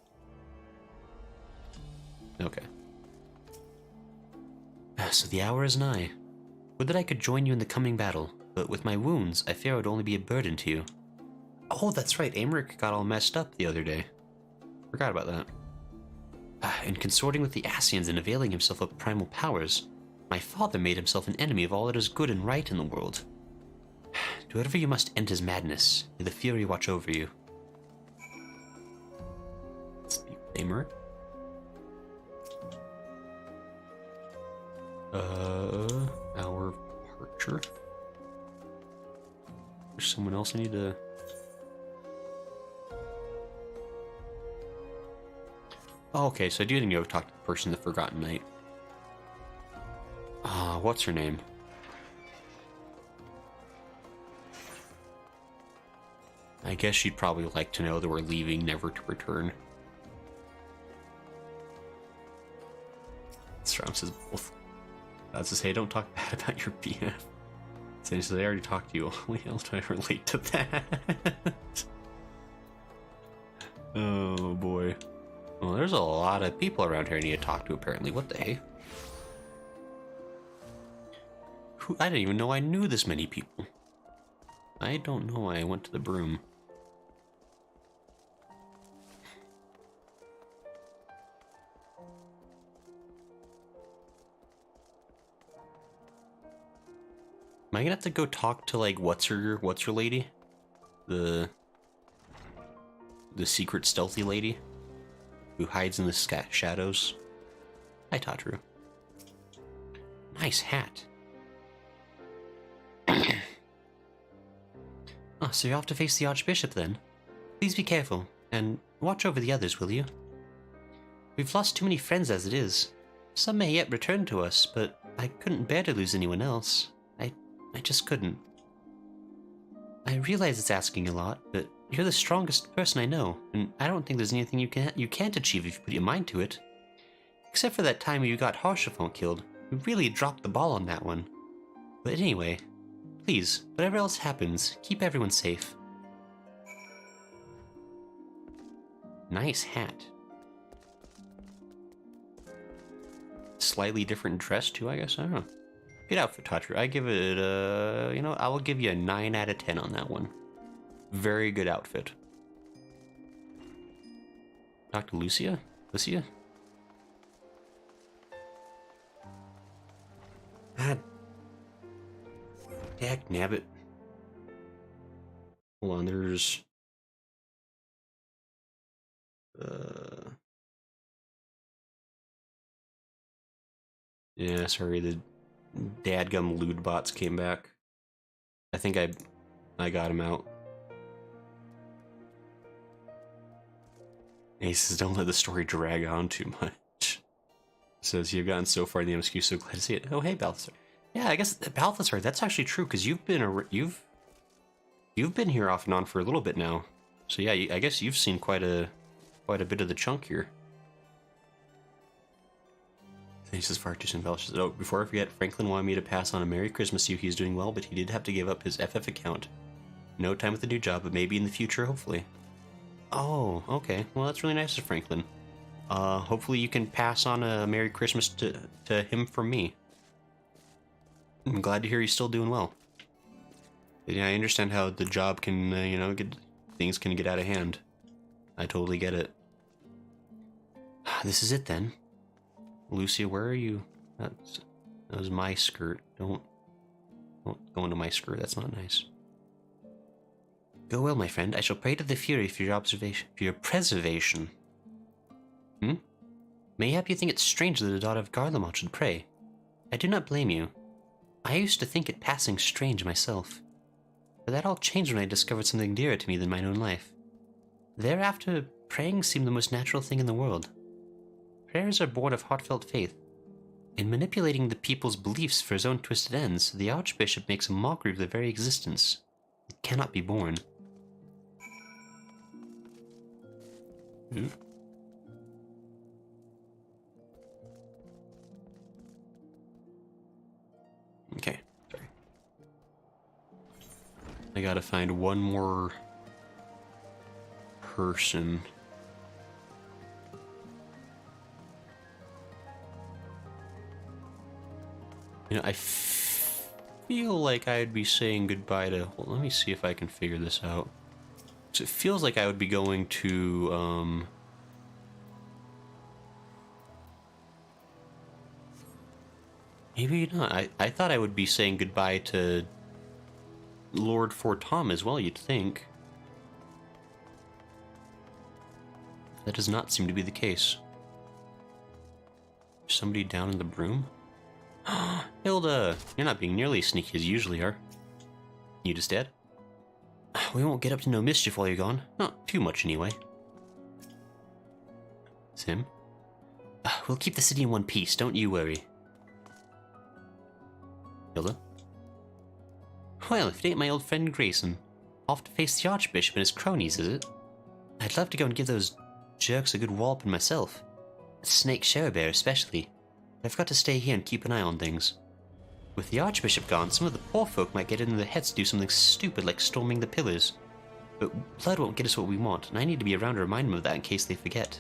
Okay. So the hour is nigh. Would that I could join you in the coming battle, but with my wounds, I fear I would only be a burden to you. Oh, that's right, Aymeric got all messed up the other day. Forgot about that. In consorting with the Ascians and availing himself of primal powers, my father made himself an enemy of all that is good and right in the world. Do whatever you must end his madness. May the Fury watch over you. Speak with Aymeric. Our departure. There's someone else I need to... Oh, okay, so I do need to go talk to the person in the Forgotten Knight. What's her name? I guess she'd probably like to know that we're leaving, never to return. Strom says both. That's to say, don't talk bad about your BF. Since they already talked to you, only else do I relate to that? Oh boy. Well, there's a lot of people around here I need to talk to, apparently. What the hey? I didn't even know I knew this many people. I don't know why I went to the broom. Am I gonna have to go talk to, like, what's her lady? The secret stealthy lady who hides in the shadows? Hi, Tataru. Nice hat. Oh, so you're off to face the Archbishop then? Please be careful, and watch over the others, will you? We've lost too many friends as it is. Some may yet return to us, but I couldn't bear to lose anyone else. I just couldn't. I realize it's asking a lot, but you're the strongest person I know, and I don't think there's anything you can't achieve if you put your mind to it. Except for that time when you got Haurchefant killed. You really dropped the ball on that one. But anyway, please, whatever else happens, keep everyone safe. Nice hat. Slightly different dress too, I guess. I don't know. Good outfit, Tataru. I give it, you know, I will give you a 9 out of 10 on that one. Very good outfit. Talk to Lucia? Lucia? God. Dag nabbit. Hold on, there's... Yeah, sorry, the dadgum lewd bots came back. I think I got him out. And he says, don't let the story drag on too much. Says, you've gotten so far in the MSQ, so glad to see it. Oh, hey, Balthasar. Yeah, I guess, Balthasar, that's actually true, because you've been here off and on for a little bit now. So yeah, I guess you've seen quite a bit of the chunk here. He says, far too soon. Bella says, oh, before I forget, Franklin wanted me to pass on a Merry Christmas to you. He's doing well, but he did have to give up his FF account. No time with the new job, but maybe in the future, hopefully. Oh, okay. Well, that's really nice of Franklin. Hopefully you can pass on a Merry Christmas to him from me. I'm glad to hear he's still doing well. Yeah, I understand how the job can, you know, things can get out of hand. I totally get it. This is it then. Lucia, where are you? That was my skirt. Don't go into my skirt. That's not nice. Go well, my friend. I shall pray to the Fury for your preservation. Mayhap you think it strange that a daughter of Garlemald should pray. I do not blame you. I used to think it passing strange myself. But that all changed when I discovered something dearer to me than mine own life. Thereafter, praying seemed the most natural thing in the world. Prayers are born of heartfelt faith. In manipulating the people's beliefs for his own twisted ends, the Archbishop makes a mockery of their very existence. It cannot be borne. Okay, sorry. I gotta find one more person. You know, I feel like I'd be saying goodbye to... Well, let me see if I can figure this out. So it feels like I would be going to, maybe not. I thought I would be saying goodbye to Lord Fortom as well, you'd think. That does not seem to be the case. Somebody down in the broom? Hilda! You're not being nearly as sneaky as you usually are. You just dead? We won't get up to no mischief while you're gone. Not too much, anyway. It's him. We'll keep the city in one piece, don't you worry. Hilda? Well, if it ain't my old friend Grayson. Off to face the Archbishop and his cronies, is it? I'd love to go and give those jerks a good walloping myself. Snake Sheribear especially. I've got to stay here and keep an eye on things. With the Archbishop gone, some of the poor folk might get it in their heads to do something stupid like storming the pillars. But blood won't get us what we want, and I need to be around to remind them of that in case they forget.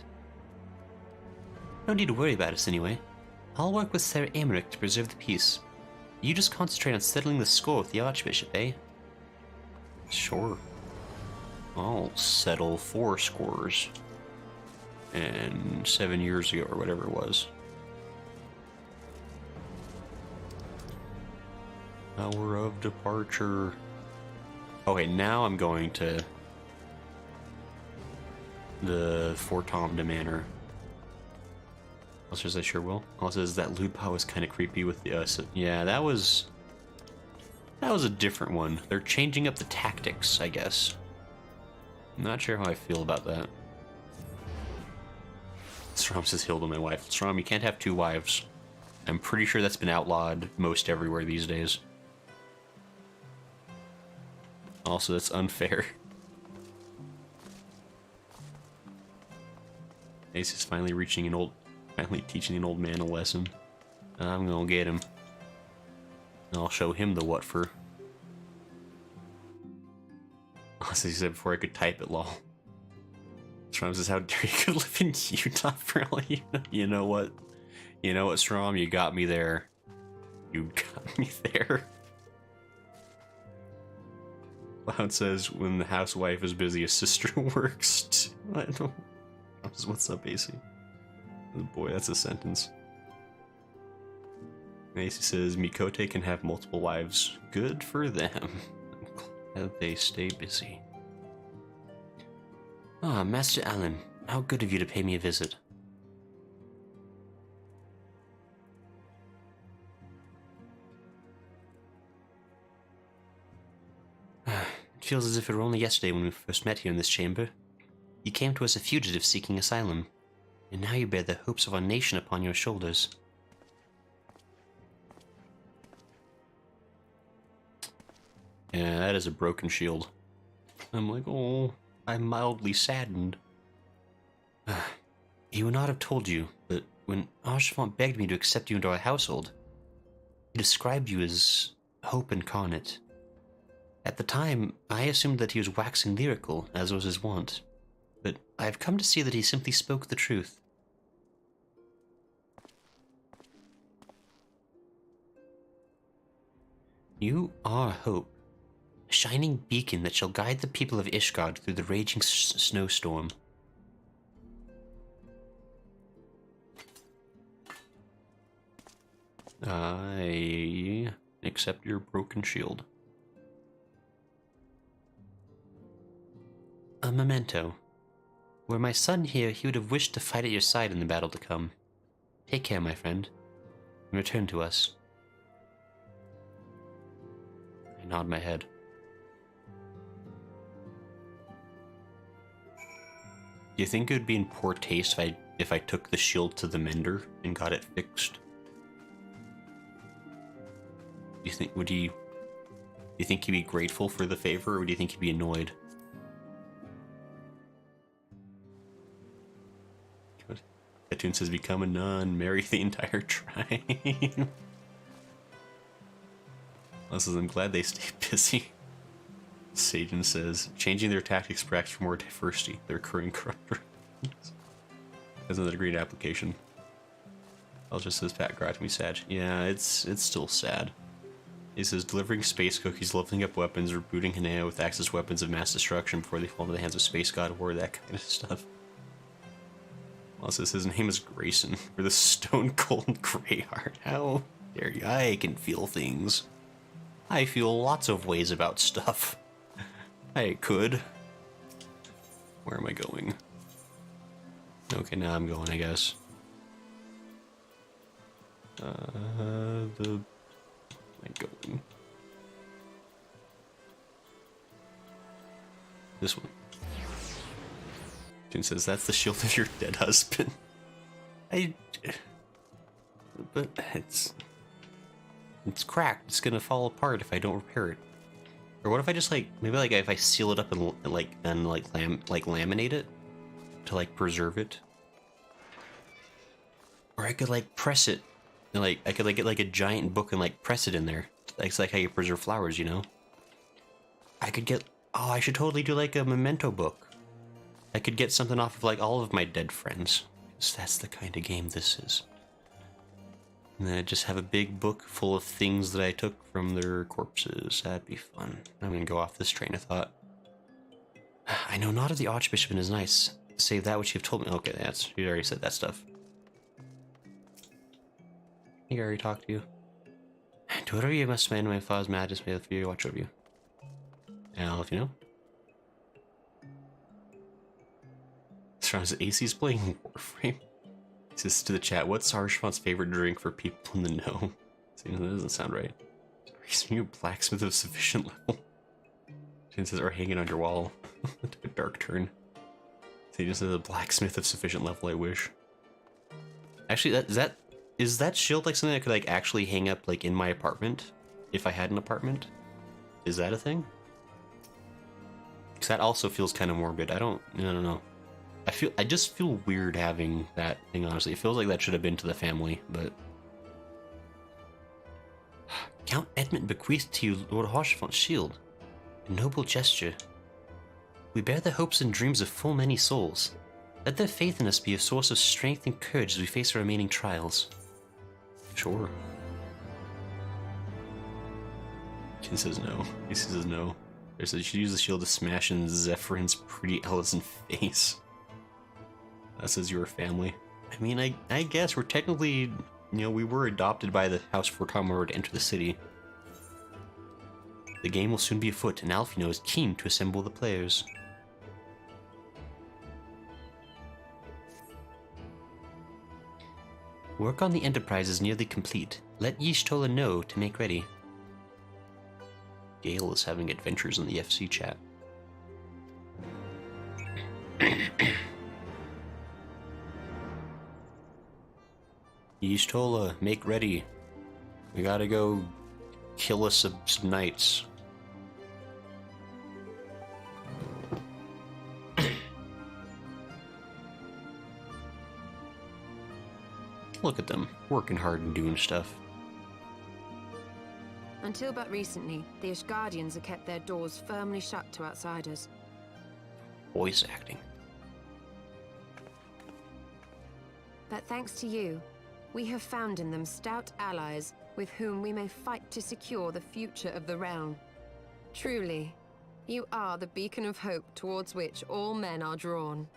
No need to worry about us anyway. I'll work with Sir Aymeric to preserve the peace. You just concentrate on settling the score with the Archbishop, eh? Sure. I'll settle 4 scores. And 7 years ago, or whatever it was. Hour of departure. Okay, now I'm going to the Fortom de Manor. Also, I sure will. Also, that Lupo is kind of creepy with the yeah, that was a different one. They're changing up the tactics, I guess. I'm not sure how I feel about that. Strom says Hilda, my wife. Strom, you can't have 2 wives. I'm pretty sure that's been outlawed most everywhere these days. Also, that's unfair. Ace is finally teaching an old man a lesson. I'm gonna get him. I'll show him the what for. As he said before I could type it, lol. Strom says, how dare you could live in Utah for all you know what? You know what, Strom? You got me there. You got me there. Cloud says, when the housewife is busy, a sister works too. I don't... What's up, AC? Boy, that's a sentence. AC says, Mikote can have multiple wives. Good for them. Glad they stay busy. Ah, Master Allen, how good of you to pay me a visit. It feels as if it were only yesterday when we first met here in this chamber. You came to us a fugitive seeking asylum, and now you bear the hopes of our nation upon your shoulders. Yeah, that is a broken shield. I'm like, oh, I'm mildly saddened. He would not have told you, but when Archibald begged me to accept you into our household, he described you as hope incarnate. At the time, I assumed that he was waxing lyrical, as was his wont, but I have come to see that he simply spoke the truth. You are hope, a shining beacon that shall guide the people of Ishgard through the raging snowstorm. I accept your broken shield. A memento. Were my son here, he would have wished to fight at your side in the battle to come. Take care, my friend, and return to us. I nod my head. Do you think it would be in poor taste if I took the shield to the mender and got it fixed? Do you think do you think he'd be grateful for the favor, or do you think he'd be annoyed? Cartoon says, become a nun, marry the entire tribe. Also, I'm glad they stay busy. Sajin says, changing their tactics perhaps for more diversity, their recurring corrupter. That's another great application. I'll just says, Pat Grat me sad. Yeah, it's still sad. He says, delivering space cookies, leveling up weapons, rebooting Hinea with Axis weapons of mass destruction before they fall into the hands of Space God War, that kind of stuff. Also, his name is Grayson, for the Stone Cold Greyheart. How dare you? I can feel things. I feel lots of ways about stuff. I could. Where am I going? Okay, now I'm going, I guess. Where am I going? This one. June says, that's the shield of your dead husband. But it's cracked. It's gonna fall apart if I don't repair it. Or what if I just maybe if I seal it up and laminate it to preserve it? Or I could press it and I could get a giant book and press it in there. It's like how you preserve flowers, you know? I could get, oh, I should totally do a memento book. I could get something off of all of my dead friends. Because that's the kind of game this is. And then I'd just have a big book full of things that I took from their corpses. That'd be fun. I'm gonna go off this train of thought. I know not of the Archbishop and his knights, save that which you've told me. Okay, you already said that stuff. I think I already talked to you. Do whatever you must, man. My father's majesty, may the fear watch over you. Alphinaud. Surrounds Azys playing Warframe. He says to the chat, what's Arshfont's favorite drink for people in the know? See, that doesn't sound right. Raising you a blacksmith of sufficient level. Jane says, or hanging on your wall. Took a dark turn. So he just says a blacksmith of sufficient level, I wish. Actually, is that shield something I could actually hang up in my apartment? If I had an apartment? Is that a thing? Because that also feels kind of morbid. I don't know. I just feel weird having that thing, honestly. It feels like that should have been to the family, but... Count Edmund bequeathed to you Lord Arshfont's shield. A noble gesture. We bear the hopes and dreams of full many souls. Let their faith in us be a source of strength and courage as we face the remaining trials. Sure. He says no. He says no. He says you should use the shield to smash in Zephyr's pretty Ellison face. That says you're a family. I mean, I guess we're technically, we were adopted by the House Fortomor to enter the city. The game will soon be afoot, and Alphinaud is keen to assemble the players. Work on the Enterprise is nearly complete. Let Azys Lla know to make ready. Gale is having adventures in the FC chat. Azys Lla, make ready. We gotta go kill us some knights. Look at them, working hard and doing stuff. Until but recently, the Ishgardians have kept their doors firmly shut to outsiders. Voice acting. But thanks to you, we have found in them stout allies with whom we may fight to secure the future of the realm. Truly, you are the beacon of hope towards which all men are drawn.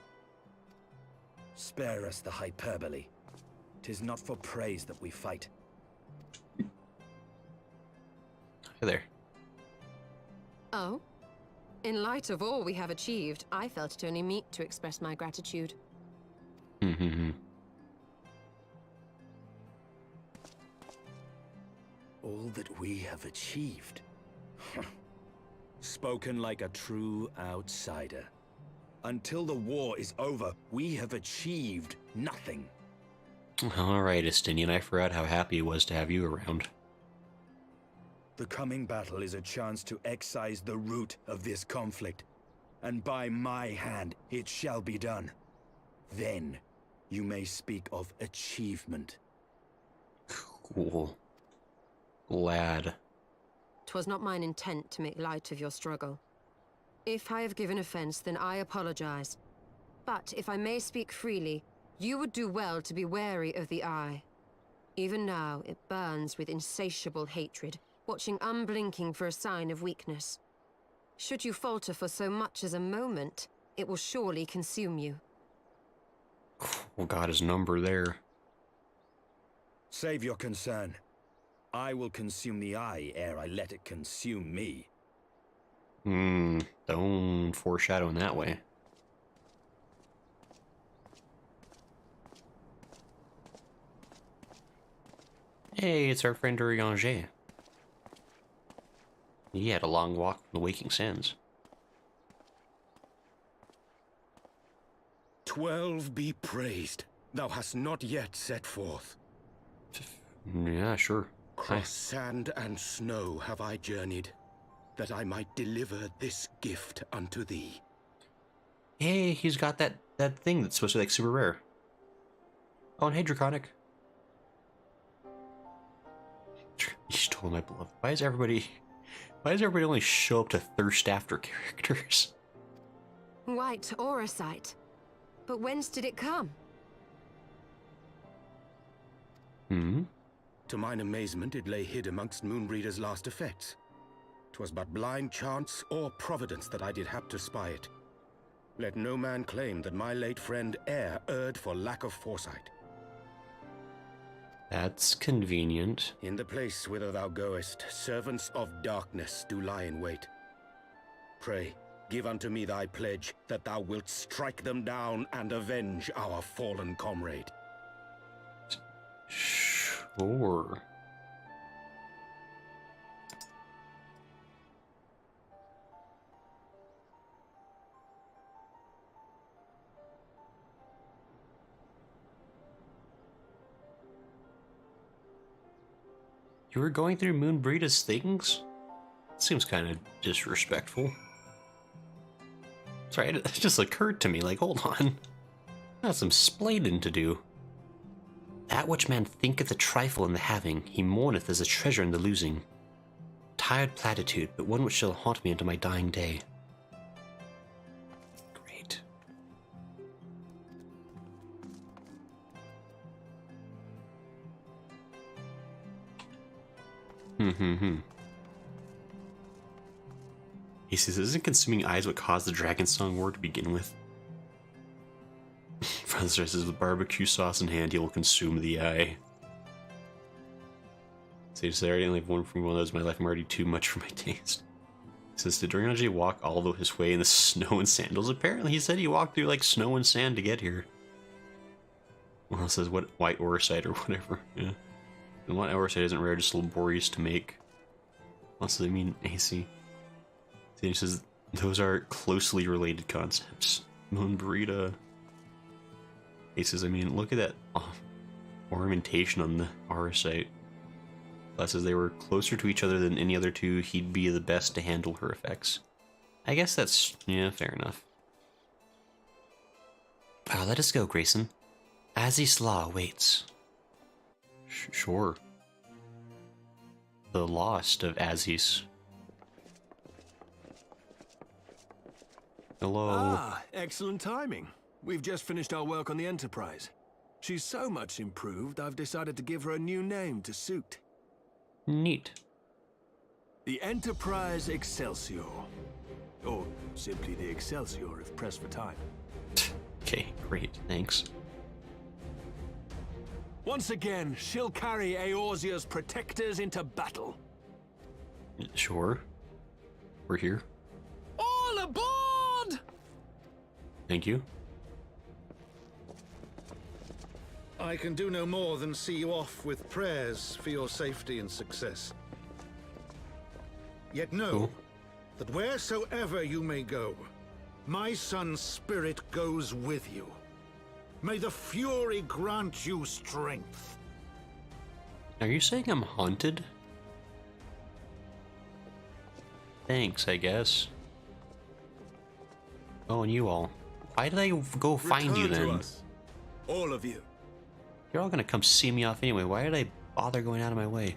Spare us the hyperbole. 'Tis not for praise that we fight. Hey there. Oh? In light of all we have achieved, I felt it only meet to express my gratitude. All that we have achieved. Spoken like a true outsider. Until the war is over, we have achieved nothing. Alright, Estinian, I forgot how happy he was to have you around. The coming battle is a chance to excise the root of this conflict, and by my hand it shall be done. Then you may speak of achievement. Cool. Glad. 'Twas not mine intent to make light of your struggle. If I have given offense, then I apologize. But if I may speak freely, you would do well to be wary of the eye. Even now, it burns with insatiable hatred, watching unblinking for a sign of weakness. Should you falter for so much as a moment, it will surely consume you. Well, got his number there. Save your concern. I will consume the eye ere I let it consume me. Don't foreshadow in that way. Hey, it's our friend Urianger. He had a long walk from the Waking Sands. 12 be praised. Thou hast not yet set forth. Yeah, sure. Across sand and snow have I journeyed, that I might deliver this gift unto thee. Hey, he's got that thing that's supposed to be like super rare. Oh, and hey, Draconic. You stole my beloved. Why does everybody only show up to thirst after characters? White Auracite. But whence did it come? To mine amazement, it lay hid amongst Moonbreeder's last effects. 'Twas but blind chance or providence that I did hap to spy it. Let no man claim that my late friend erred for lack of foresight. That's convenient. In the place whither thou goest, servants of darkness do lie in wait. Pray, give unto me thy pledge that thou wilt strike them down and avenge our fallen comrade. Sure. You were going through Moonbreeder's things? Seems kind of disrespectful. Sorry, it just occurred to me, like, hold on. I got some splaining to do. That which man thinketh a trifle in the having, he mourneth as a treasure in the losing. Tired platitude, but one which shall haunt me unto my dying day. Great. He says, isn't consuming eyes what caused the Dragon Song War to begin with? Father says, with barbecue sauce in hand, he will consume the eye. So he says, I already only have one from one of those in my life. I'm already too much for my taste. He says, did Rinaldi walk all his way in the snow and sandals? Apparently, he said he walked through, like, snow and sand to get here. Well, it says, what, white Auracite or whatever. Yeah. And white Auracite isn't rare, just laborious to make. Also, they mean AC. So he says, those are closely related concepts. Moonbreeder. He says, I mean, look at that ornamentation on the Auracite. Plus, as they were closer to each other than any other two, he'd be the best to handle her effects. I guess that's, yeah, fair enough. Let us go, Grayson. Azys Lla awaits. Sure. The Lost of Azys. Hello. Ah, excellent timing. We've just finished our work on the Enterprise. She's so much improved, I've decided to give her a new name to suit. Neat. The Enterprise Excelsior. Or simply the Excelsior if pressed for time. Okay, great, thanks. Once again, she'll carry Eorzea's protectors into battle. Sure. We're here. All aboard! Thank you. I can do no more than see you off with prayers for your safety and success. Yet know Cool. that wheresoever you may go, my son's spirit goes with you. May the Fury grant you strength. Are you saying I'm haunted? Thanks, I guess. Oh, and you all. Why did I go find you Return to then? us, all of you. You're all gonna come see me off anyway. Why did I bother going out of my way?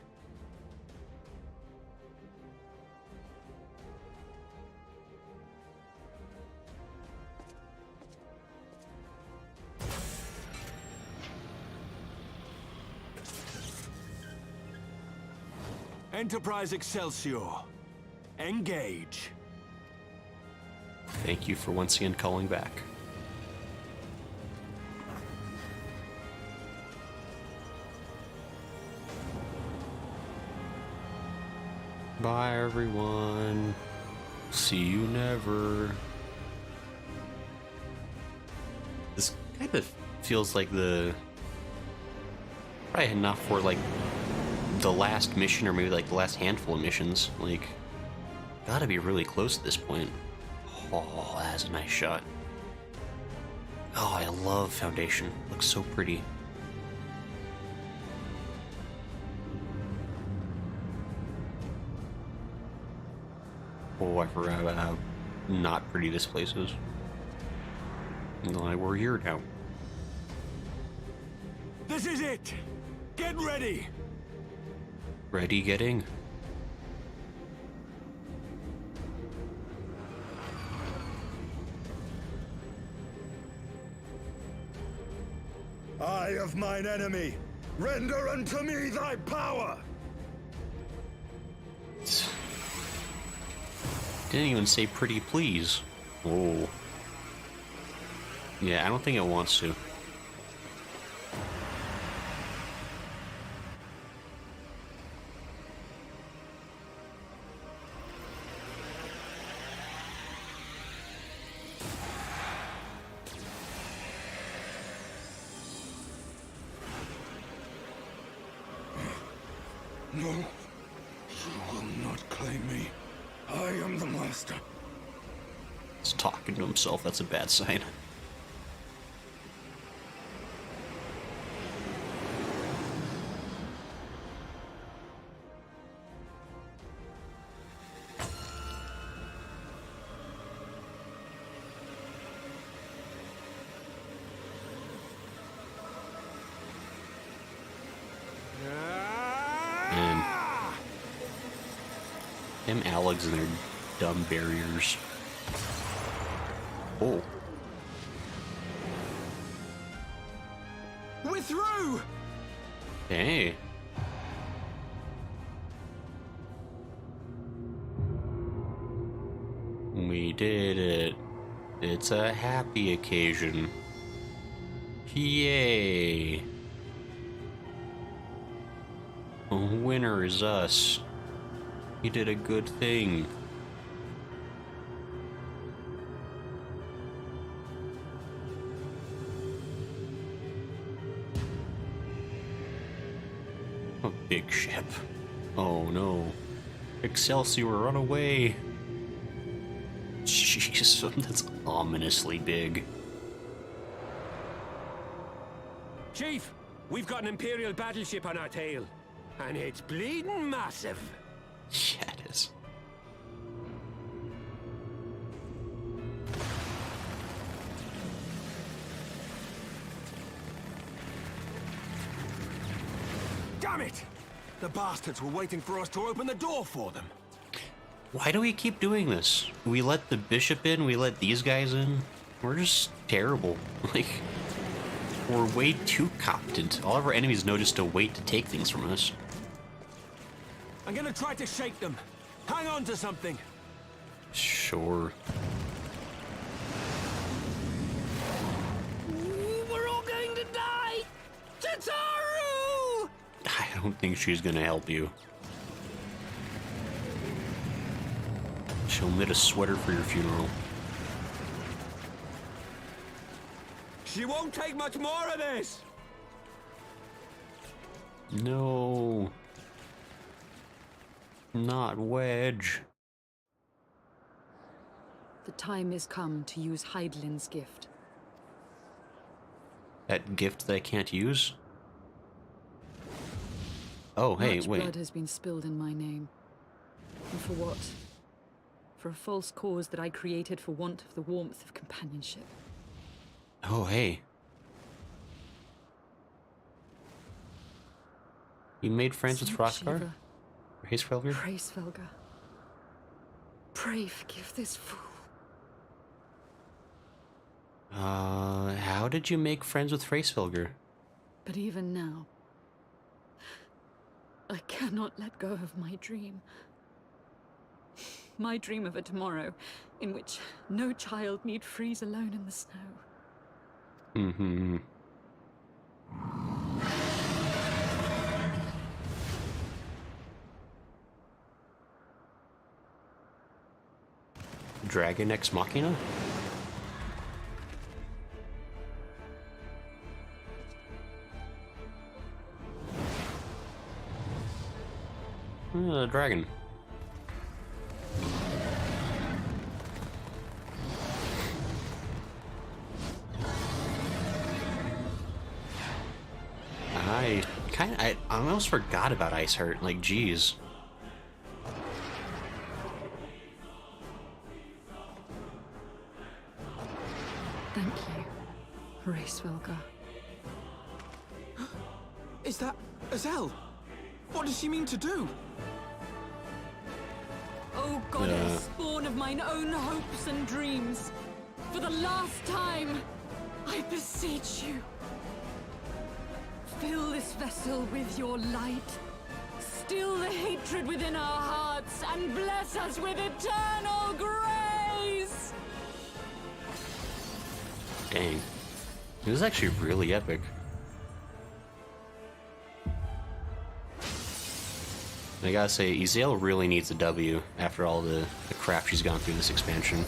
Enterprise Excelsior. Engage. Thank you for once again calling back. Bye, everyone. See you never. This kind of feels like probably enough for like the last mission, or maybe like the last handful of missions. Like, gotta be really close at this point. Oh, that's a nice shot. Oh, I love Foundation. Looks so pretty. Oh, I forgot about how not pretty this place is. No, we're here now. This is it! Get ready! Ready getting? Eye of mine enemy, render unto me thy power! Didn't even say pretty please. Oh. Yeah, I don't think it wants to. No, you will not claim me. I am the master. He's talking to himself, that's a bad sign. Man. Them Alex and their dumb barriers. Oh. We're through! Hey. We did it. It's a happy occasion. Yay. The winner is us. You did a good thing. A big ship. Oh no. Excelsior, run away. Jeez, that's ominously big. Chief, we've got an Imperial battleship on our tail. And it's bleeding massive. Yeah, it is. Damn it! The bastards were waiting for us to open the door for them. Why do we keep doing this? We let the bishop in, we let these guys in. We're just terrible. Like, we're way too competent. All of our enemies know just to wait to take things from us. I'm gonna try to shake them. Hang on to something. Sure. We're all going to die! Tataru! I I don't think she's gonna help you. She'll knit a sweater for your funeral. She won't take much more of this! No. Not Wedge. The time is come to use Hydaelyn's gift. That gift that I can't use? Oh, hey, Much wait. blood has been spilled in my name. And for what? For a false cause that I created for want of the warmth of companionship. Oh, hey. You made friends with Saint Frostguard? Shiva, Or Hazefelger? pray, Svelga. Pray forgive this fool. How did you make friends with Hraesvelgr? But even now, I cannot let go of my dream. My dream of a tomorrow in which no child need freeze alone in the snow. Mm-hmm. Dragon Ex Machina? Dragon. I almost forgot about Ice Heart. Like, geez. Thank you, Hraesvelgr. Is that Azys? What does she mean to do? O goddess, born of mine own hopes and dreams, for the last time, I beseech you. Fill this vessel with your light. Still the hatred within our hearts, and bless us with eternal grace! Dang. It was actually really epic. I gotta say, Azys really needs a W after all the crap she's gone through this expansion.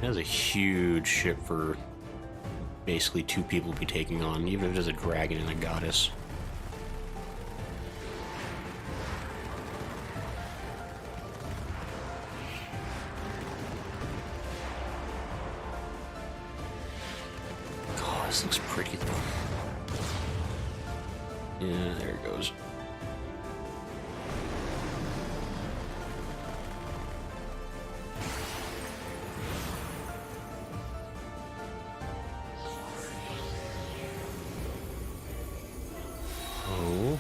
That is a huge ship for basically two people to be taking on, even if there's a dragon and a goddess. Oh, this looks pretty though. Yeah, there it goes. Oh.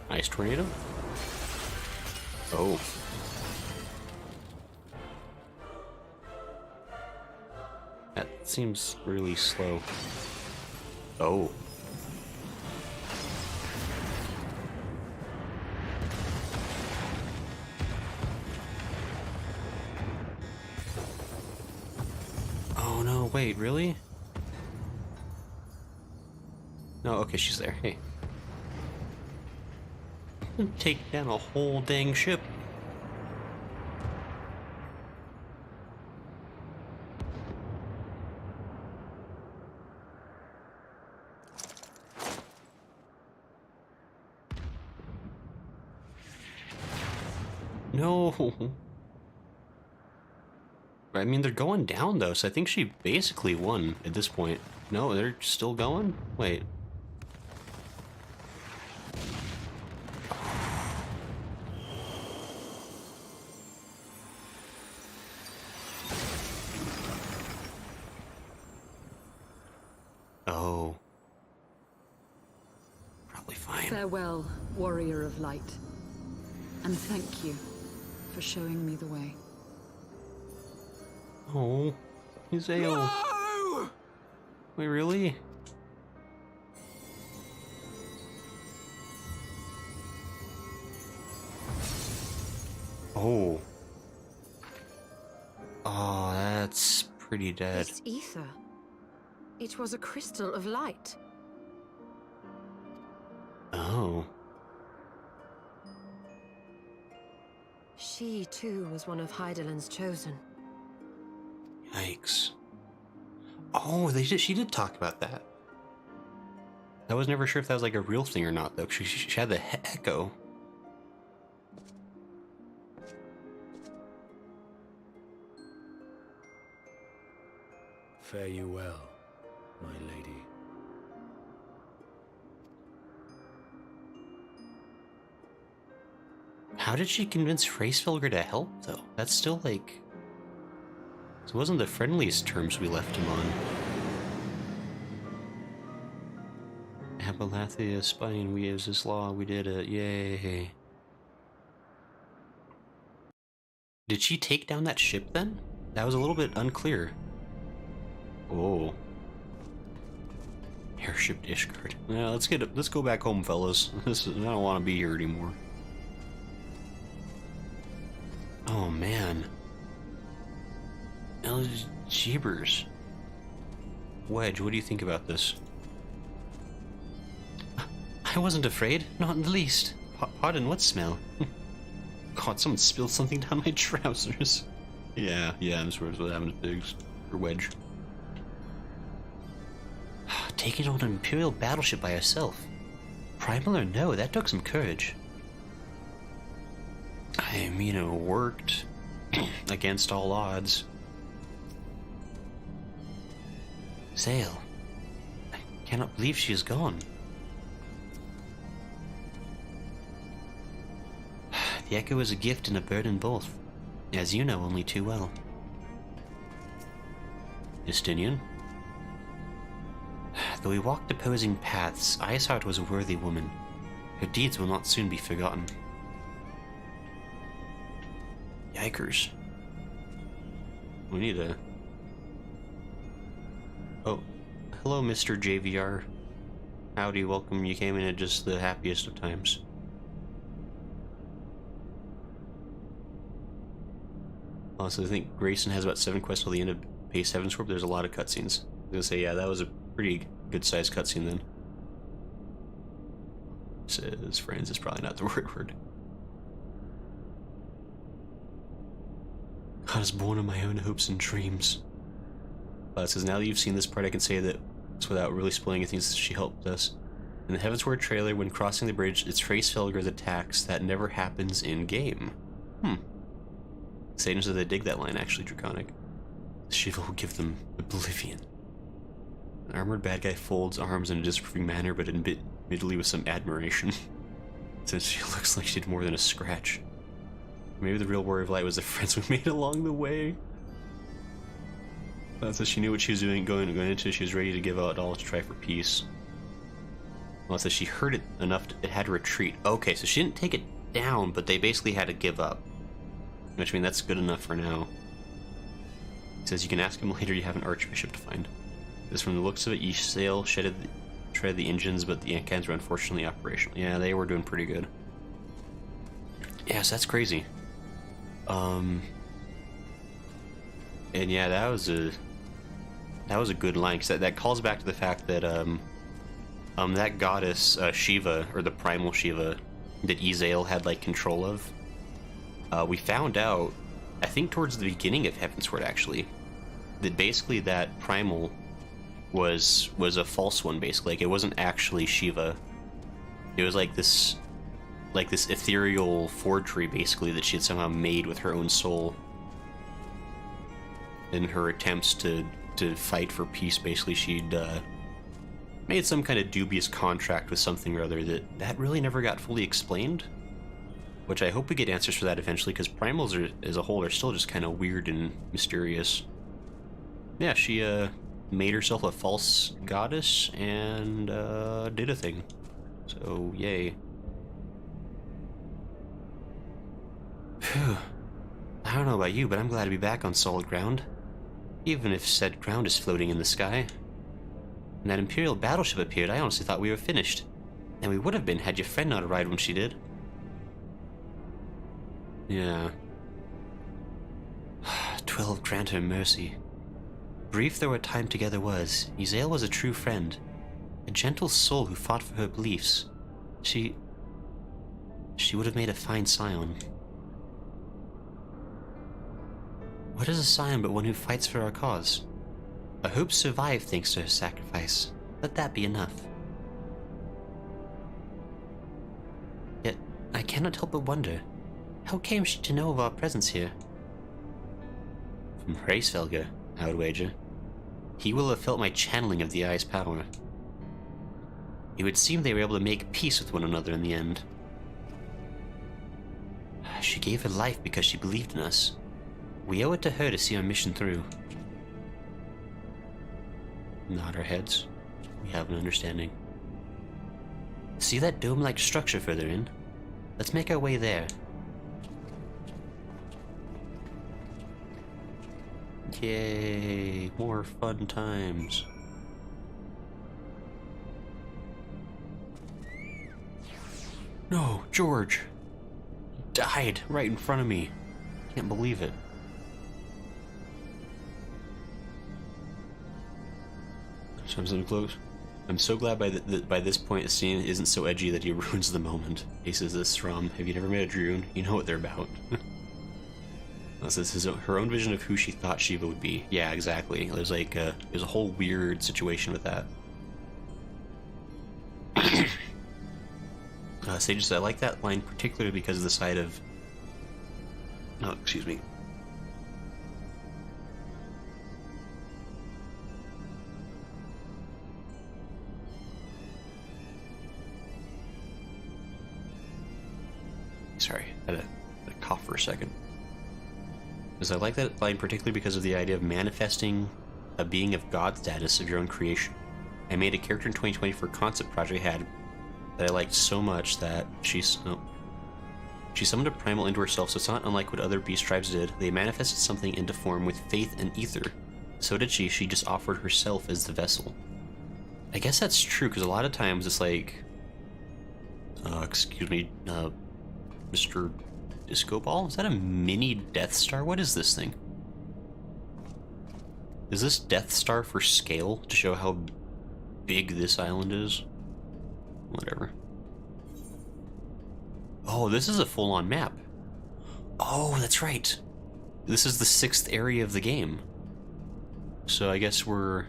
Ice tornado? Oh. That seems really slow. Oh. Oh no, wait, really? No, okay, she's there. Hey. Take down a whole dang ship. No. I mean, they're going down though, so I think she basically won at this point. No, they're still going? Wait. Oh. Probably fine. Farewell, warrior of light. And thank you for showing me the way. Oh, Azys. No! Wait, really? Oh. Oh, that's pretty dead. This ether. It was a crystal of light. Oh. She, too, was one of Hydaelyn's chosen. Yikes. Oh, she did talk about that. I was never sure if that was like a real thing or not, though. She had the echo. Fare you well, my lady. How did she convince Hraesvelgr to help, though? That's still like... It wasn't the friendliest terms we left him on. Apalathia, spying, we Azys Lla, we did it, yay. Did she take down that ship then? That was a little bit unclear. Oh. Airship Ishgard. Yeah, let's go back home, fellas. I don't want to be here anymore. Oh man. Jeebers. Wedge, what do you think about this? I wasn't afraid, not in the least. Pardon, what smell? God, someone spilled something down my trousers. Yeah, I'm sure what happened to pigs. Or Wedge. Taking on an Imperial battleship by herself. Primal or no, that took some courage. I mean, it worked. Against all odds. Sail. I cannot believe she is gone. The echo is a gift and a burden both, as you know only too well. Justinian? Though we walked opposing paths, Ishgard was a worthy woman. Her deeds will not soon be forgotten. Yikers. We need a... Oh, hello Mr. JVR. Howdy, welcome. You came in at just the happiest of times. Also, I think Grayson has about 7 quests till the end of Pace Heavensward, but there's a lot of cutscenes. I was gonna say, yeah, that was a pretty good-sized cutscene then. Says friends is probably not the right word. I was born of my own hopes and dreams. It says, now that you've seen this part, I can say that it's without really spoiling anything since she helped us. In the Heavensward trailer, when crossing the bridge, it's Hraesvelgr's attacks that never happens in-game. Satan says they dig that line, actually, Draconic. Shiva will give them oblivion. An armored bad guy folds arms in a disapproving manner, but admittedly with some admiration. Since she looks like she did more than a scratch. Maybe the real warrior of light was the friends we made along the way. That says she knew what she was doing going into. She was ready to give out all to try for peace. Well, it says she heard it enough it had to retreat. Okay, so she didn't take it down, but they basically had to give up. Which, I mean, that's good enough for now. It says you can ask him later, you have an archbishop to find. This, from the looks of it, each sail shredded the engines, but the cannons were unfortunately operational. Yeah, they were doing pretty good. Yes, that's crazy. And yeah, that was a good line, because that calls back to the fact that that goddess Shiva, or the primal Shiva, that Azys had like control of. We found out, I think towards the beginning of Heavensward actually, that basically that primal was a false one. Basically, like it wasn't actually Shiva. It was like this ethereal forgery, basically, that she had somehow made with her own soul. In her attempts to fight for peace, basically, she'd made some kind of dubious contract with something or other that really never got fully explained. Which I hope we get answers for that eventually, because primals as a whole are still just kind of weird and mysterious. Yeah, she made herself a false goddess and did a thing. So, yay. Phew. I don't know about you, but I'm glad to be back on solid ground. Even if said ground is floating in the sky. When that Imperial battleship appeared, I honestly thought we were finished. And we would have been had your friend not arrived when she did. Yeah. 12 grant her mercy. Brief though our time together was, Azys was a true friend. A gentle soul who fought for her beliefs. She would have made a fine scion. What is a scion but one who fights for our cause? Our hopes survive thanks to her sacrifice. Let that be enough. Yet, I cannot help but wonder, how came she to know of our presence here? From Hraesvelgr, I would wager. He will have felt my channeling of the Eye's power. It would seem they were able to make peace with one another in the end. She gave her life because she believed in us. We owe it to her to see our mission through. Nod our heads. We have an understanding. See that dome-like structure further in? Let's make our way there. Yay! More fun times. No, George! He died right in front of me. Can't believe it. Something close. I'm so glad by this point the scene isn't so edgy that he ruins the moment. He says this from, have you never met a Druun? You know what they're about. This is her own vision of who she thought Shiva would be. Yeah, exactly. There's like there's a whole weird situation with that. Sages, I like that line particularly because of the side of... Oh, excuse me. Sorry, I had a cough for a second. Because I like that line particularly because of the idea of manifesting a being of God status of your own creation. I made a character in 2020 for a concept project I had that I liked so much that she summoned a primal into herself, so it's not unlike what other beast tribes did. They manifested something into form with faith and ether. So did she just offered herself as the vessel. I guess that's true, because a lot of times it's like... excuse me, Mr. Disco Ball? Is that a mini Death Star? What is this thing? Is this Death Star for scale to show how big this island is? Whatever. Oh, this is a full-on map. Oh, that's right. This is the 6th area of the game. So I guess we're...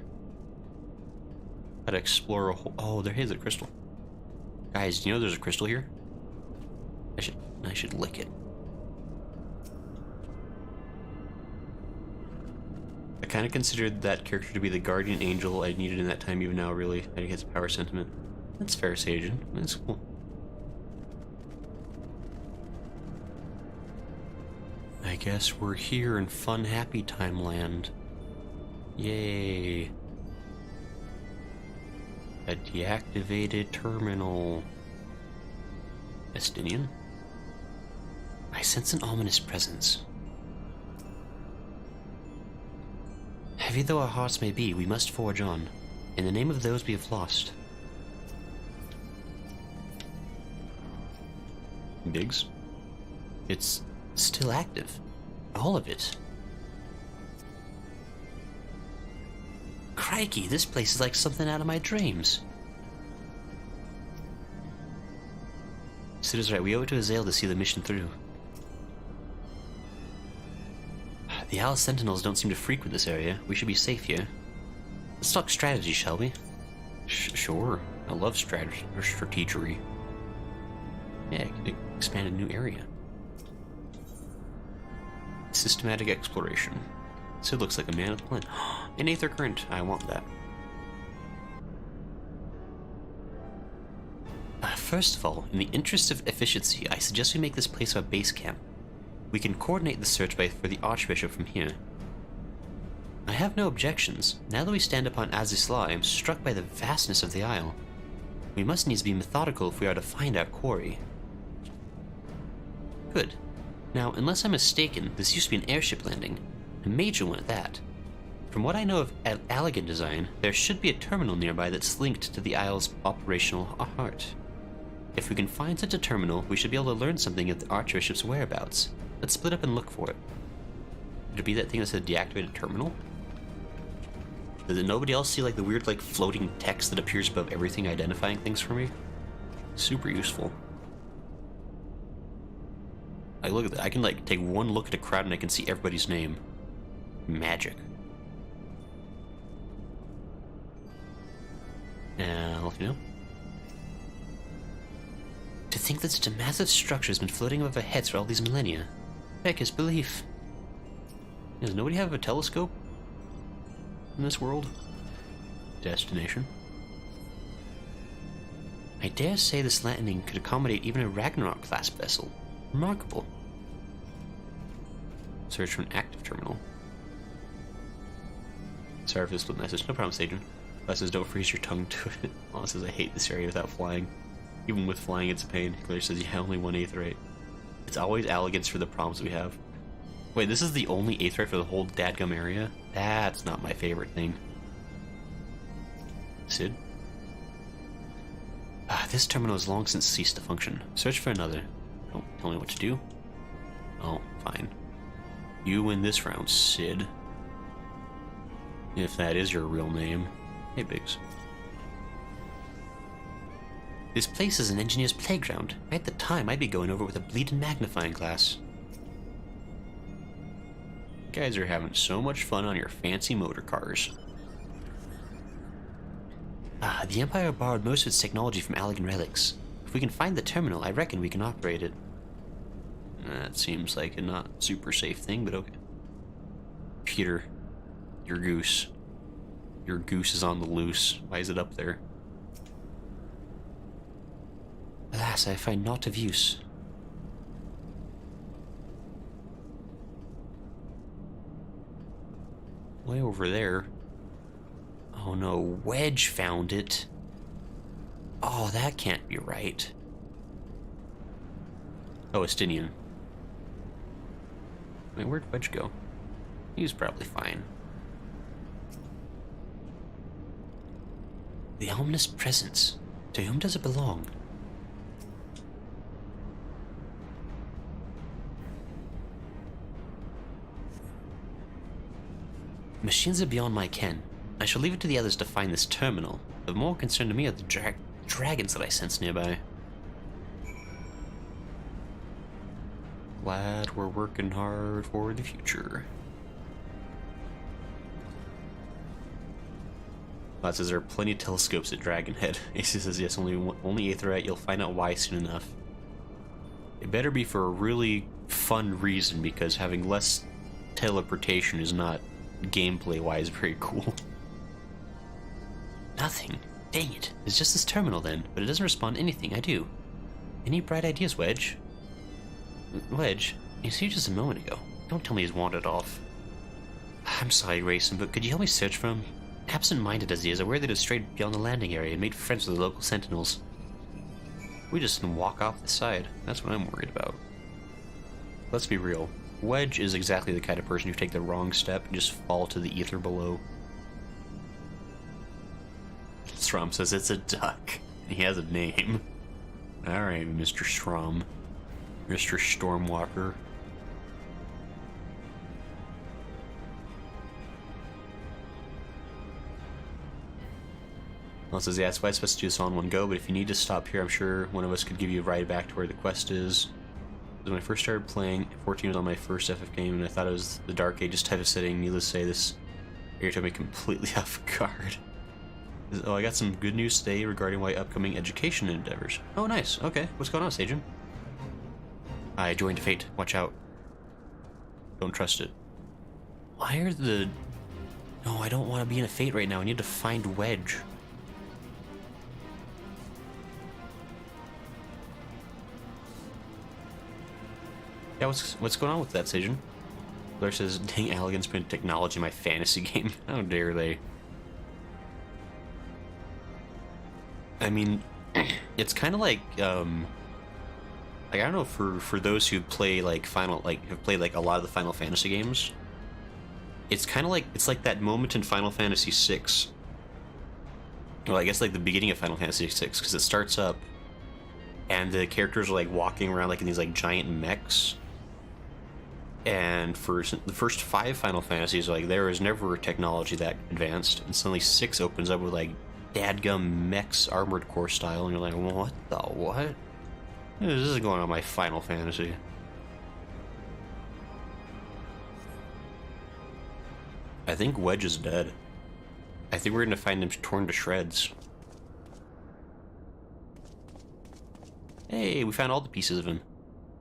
gotta explore a whole... Oh, there is a crystal. Guys, do you know there's a crystal here? I should lick it. I kind of considered that character to be the guardian angel I needed in that time, even now, really. I think it's a power sentiment. That's fair, Sajin. That's cool. I guess we're here in fun, happy time land. Yay. A deactivated terminal. Estinian? I sense an ominous presence. Heavy though our hearts may be, we must forge on, in the name of those we have lost. Biggs? It's still active. All of it. Crikey, this place is like something out of my dreams. Sid is right, we owe it to Azys Lla to see the mission through. The Owl Sentinels don't seem to frequent this area. We should be safe here. Let's talk strategy, shall we? Sure. I love strategy or strategery. Yeah, expand a new area. Systematic exploration. Sid looks like a man with a plan. An aether current. I want that. First of all, in the interest of efficiency, I suggest we make this place our base camp. We can coordinate the search for the Archbishop from here. I have no objections. Now that we stand upon Azys Lla, I am struck by the vastness of the Isle. We must needs be methodical if we are to find our quarry. Good. Now, unless I'm mistaken, this used to be an airship landing. A major one at that. From what I know of elegant design, there should be a terminal nearby that's linked to the Isle's operational heart. If we can find such a terminal, we should be able to learn something of the Archbishop's whereabouts. Let's split up and look for it. Would it be that thing that said deactivated terminal? Does nobody else see like the weird like floating text that appears above everything identifying things for me? Super useful. Like look at that. I can like take one look at a crowd and I can see everybody's name. Magic. Alphinaud? To think that such a massive structure has been floating above our heads for all these millennia. Heck is belief. Does nobody have a telescope in this world? Destination. I dare say this landing could accommodate even a Ragnarok-class vessel. Remarkable. Search for an active terminal. Sorry for the split message. No problem, Stajan. Says don't freeze your tongue to it. Mom says I hate this area without flying. Even with flying, it's a pain. Claire says yeah, only one aetheryte. It's always elegance for the problems we have. Wait, this is the only aetheryte for the whole dadgum area? That's not my favorite thing. Sid? This terminal has long since ceased to function. Search for another. Don't tell me what to do. Oh, fine. You win this round, Sid. If that is your real name. Hey, Biggs. This place is an engineer's playground. At the time, I'd be going over with a bleeding magnifying glass. You guys are having so much fun on your fancy motor cars. The Empire borrowed most of its technology from Allegan relics. If we can find the terminal, I reckon we can operate it. That seems like a not super safe thing, but okay. Peter, your goose. Your goose is on the loose. Why is it up there? Alas, I find naught of use. Way over there. Oh no, Wedge found it. Oh, that can't be right. Oh, Estinian. Wait, where'd Wedge go? He's probably fine. The ominous presence. To whom does it belong? Machines are beyond my ken. I shall leave it to the others to find this terminal. Of more concern to me are the dragons that I sense nearby. Glad we're working hard for the future. That says there are plenty of telescopes at Dragonhead. Azys says yes, only aetheryte. You'll find out why soon enough. It better be for a really fun reason, because having less teleportation is not gameplay-wise very cool. Nothing. Dang it. It's just this terminal then, but it doesn't respond to anything I do. Any bright ideas, Wedge? Wedge, you see just a moment ago. Don't tell me he's wandered off. I'm sorry, Grayson, but could you help me search for him? Absent-minded as he is, aware that he's strayed beyond the landing area and made friends with the local sentinels. We just can walk off the side. That's what I'm worried about. Let's be real. Wedge is exactly the kind of person who take the wrong step and just fall to the ether below. Strom says it's a duck. He has a name. Alright, Mr. Strom. Mr. Stormwalker. Well, it says, yeah, it's why it's best to do this all in one go, but if you need to stop here, I'm sure one of us could give you a ride back to where the quest is. When I first started playing, 14 was on my first FF game, and I thought it was the Dark Ages type of setting. Needless to say, this area took me completely off guard. Oh, I got some good news today regarding my upcoming education endeavors. Oh, nice. Okay, what's going on, Stajan? I joined Fate. Watch out. Don't trust it. Why are the... No, I don't want to be in a Fate right now. I need to find Wedge. Yeah, what's going on with that, Stajan? Blair says, dang, Allegan's put technology in my fantasy game. How dare they? I mean, it's kind of like I don't know, for those who play like have played like a lot of the Final Fantasy games, It's kind of like, it's like that moment in Final Fantasy VI. Well, I guess like the beginning of Final Fantasy VI, because it starts up and the characters are like walking around like in these like giant mechs. And for the first 5 Final Fantasies, like there was never a technology that advanced, and suddenly 6 opens up with like dadgum mechs, armored core style, and you're like, what the what? This is going on in my Final Fantasy. I think Wedge is dead. I think we're gonna find him torn to shreds. Hey, we found all the pieces of him.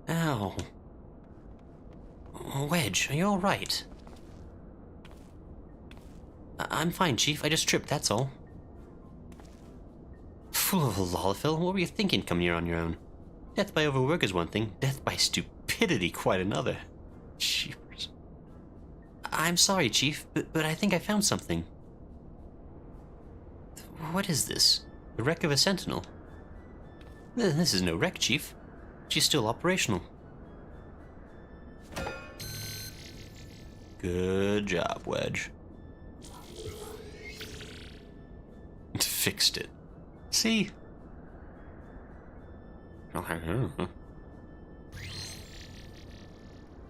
Ow. Wedge, are you alright? I'm fine, Chief. I just tripped, that's all. Fool of a Lalafell, what were you thinking coming here on your own? Death by overwork is one thing, death by stupidity quite another. Jeepers. I'm sorry, Chief, but I think I found something. What is this? The wreck of a sentinel? This is no wreck, Chief. She's still operational. Good job, Wedge. Fixed it. See?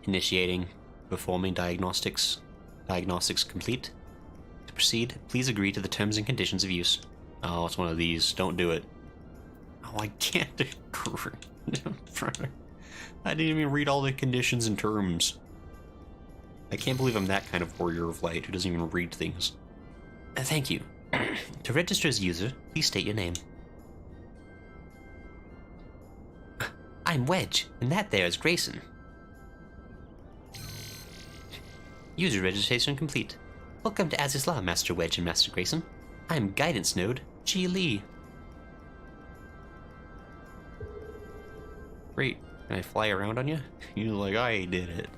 Initiating. Performing diagnostics. Diagnostics complete. To proceed, please agree to the terms and conditions of use. Oh, it's one of these. Don't do it. Oh, I can't agree. I didn't even read all the conditions and terms. I can't believe I'm that kind of warrior of light who doesn't even read things. Thank you. To register as user, please state your name. I'm Wedge, and that there is Grayson. User registration complete. Welcome to Azys Lla, Master Wedge and Master Grayson. I am Guidance Node, G. Lee. Great. Can I fly around on you? You're like, I did it.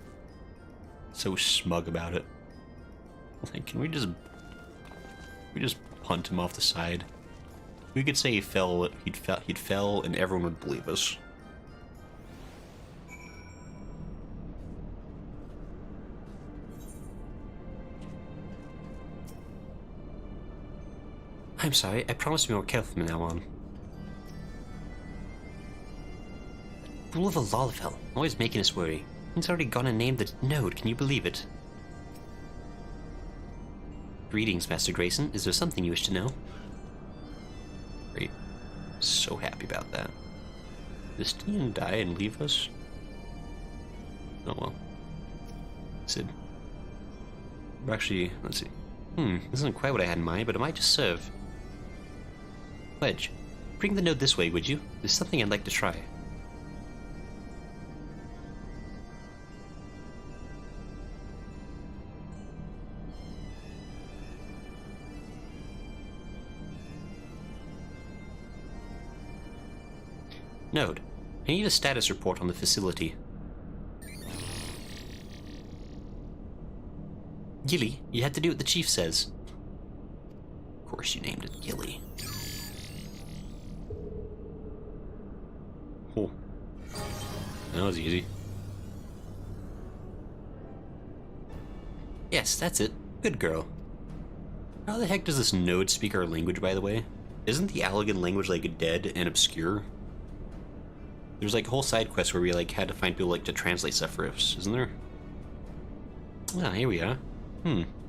So smug about it. Like, can we just punt him off the side? We could say he'd fell, and everyone would believe us. I'm sorry, I promise to be more careful from now on. Fool of a Lalafell, always making us worry. He's already gone and named the node, can you believe it? Greetings, Master Grayson. Is there something you wish to know? Great. So happy about that. Did Stian die and leave us? Oh well. Sid. Actually, let's see. This isn't quite what I had in mind, but it might just serve. Wedge, bring the node this way, would you? There's something I'd like to try. Node, I need a status report on the facility. Gilly, you had to do what the chief says. Of course you named it Gilly. Oh. That was easy. Yes, that's it. Good girl. How the heck does this node speak our language, by the way? Isn't the Allegan language, like, dead and obscure? There's, like, a whole side quest where we, like, had to find people, like, to translate stuff for us, isn't there? Ah, here we are.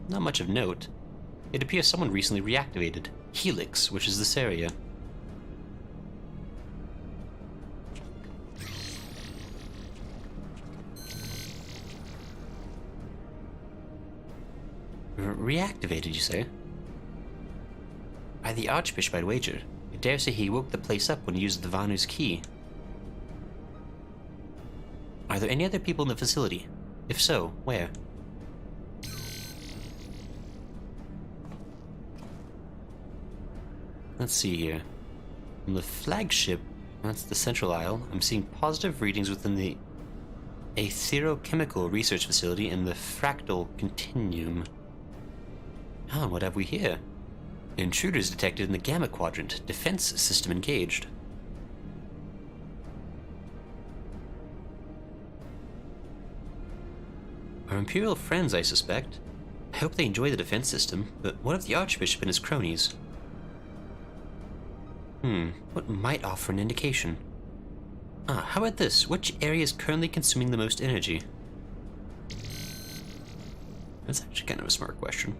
Not much of note. It appears someone recently reactivated Helix, which is this area. Reactivated, you say? By the Archbishop, I'd wager. I dare say he woke the place up when he used the Vanu's key. Are there any other people in the facility? If so, where? Let's see here. From the flagship, that's the central aisle, I'm seeing positive readings within the Aetherochemical Research Facility and the Fractal Continuum. Ah, what have we here? Intruders detected in the Gamma Quadrant. Defense system engaged. Our Imperial friends, I suspect. I hope they enjoy the defense system, but what of the Archbishop and his cronies? What might offer an indication? How about this? Which area is currently consuming the most energy? That's actually kind of a smart question.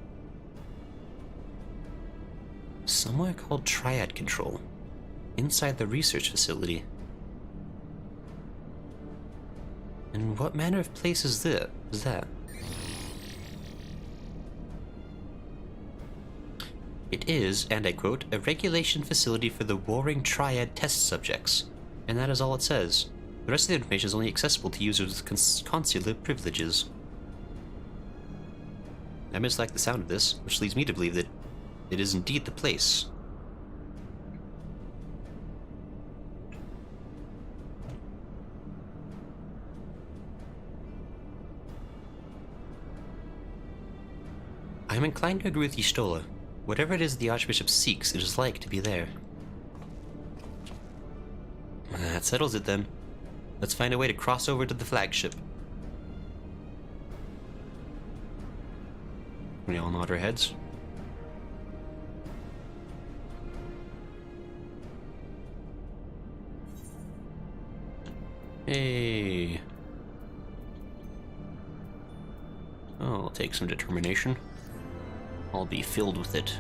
Somewhere called Triad Control. Inside the research facility. And what manner of place is that? It is, and I quote, a regulation facility for the warring triad test subjects. And that is all it says. The rest of the information is only accessible to users with consular privileges. I mislike the sound of this, which leads me to believe that it is indeed the place. I am inclined to agree with Ishgard Lla. Whatever it is the Archbishop seeks, it is like to be there. That settles it then. Let's find a way to cross over to the flagship. We all nod our heads. Hey. Oh, I'll take some determination. I'll be filled with it.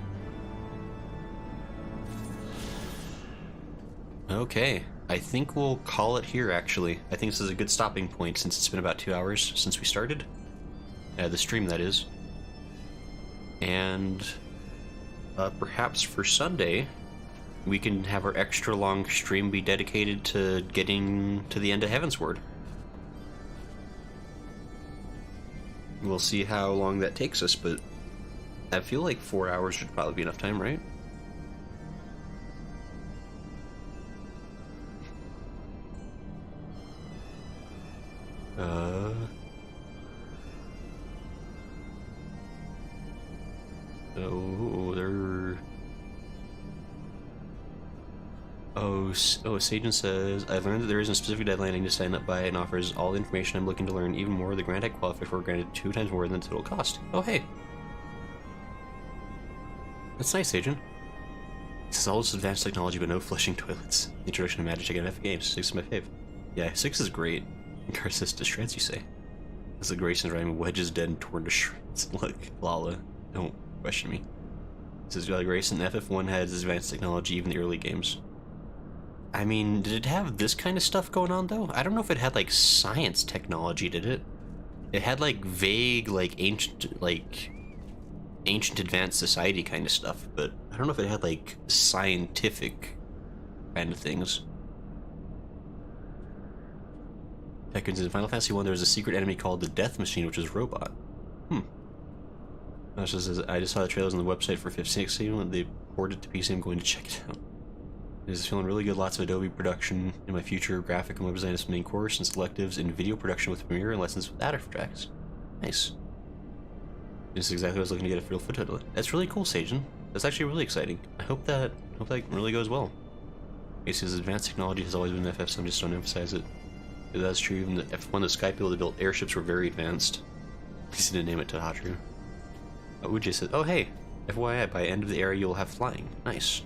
Okay, I think we'll call it here, actually. I think this is a good stopping point since it's been about 2 hours since we started. The stream, that is. And perhaps for Sunday, we can have our extra long stream be dedicated to getting to the end of Heavensward. We'll see how long that takes us, but I feel like 4 hours should probably be enough time, right? Sagen says, I've learned that there isn't a specific deadline I need to sign up by and offers all the information I'm looking to learn. Even more, the grant I qualify for granted 2 times more than the total cost. Oh, hey. That's nice, Agent. This is all this advanced technology, but no flushing toilets. The introduction of Magic and F games. 6 is my fave. Yeah, 6 is great. Garces to shreds, you say. As the Grayson's rhyming, Wedge is dead and torn to shreds. Look, Lla, don't question me. This is Grayson. FF1 has advanced technology, even the early games. I mean, did it have this kind of stuff going on, though? I don't know if it had, like, science technology, did it? It had, like, vague, like, ancient advanced society kind of stuff, but I don't know if it had, like, scientific kind of things. Tekkens in Final Fantasy 1, there was a secret enemy called the Death Machine, which is a robot. I just saw the trailers on the website for FFXIV when they ported it to PC. I'm going to check it out. This is feeling really good. Lots of Adobe production in my future. Graphic and web design is main course, and selectives in video production with Premiere and lessons with After Effects. Nice. This is exactly what I was looking to get a real foothold with. That's really cool, Sagen. That's actually really exciting. I hope that really goes well. Because advanced technology has always been in FF, so I'm just trying to emphasize it. If that's true, even the F1, the Sky people that built airships were very advanced. At least they didn't name it Tataru. Uj said, oh hey, FYI, by end of the era you'll have flying. Nice.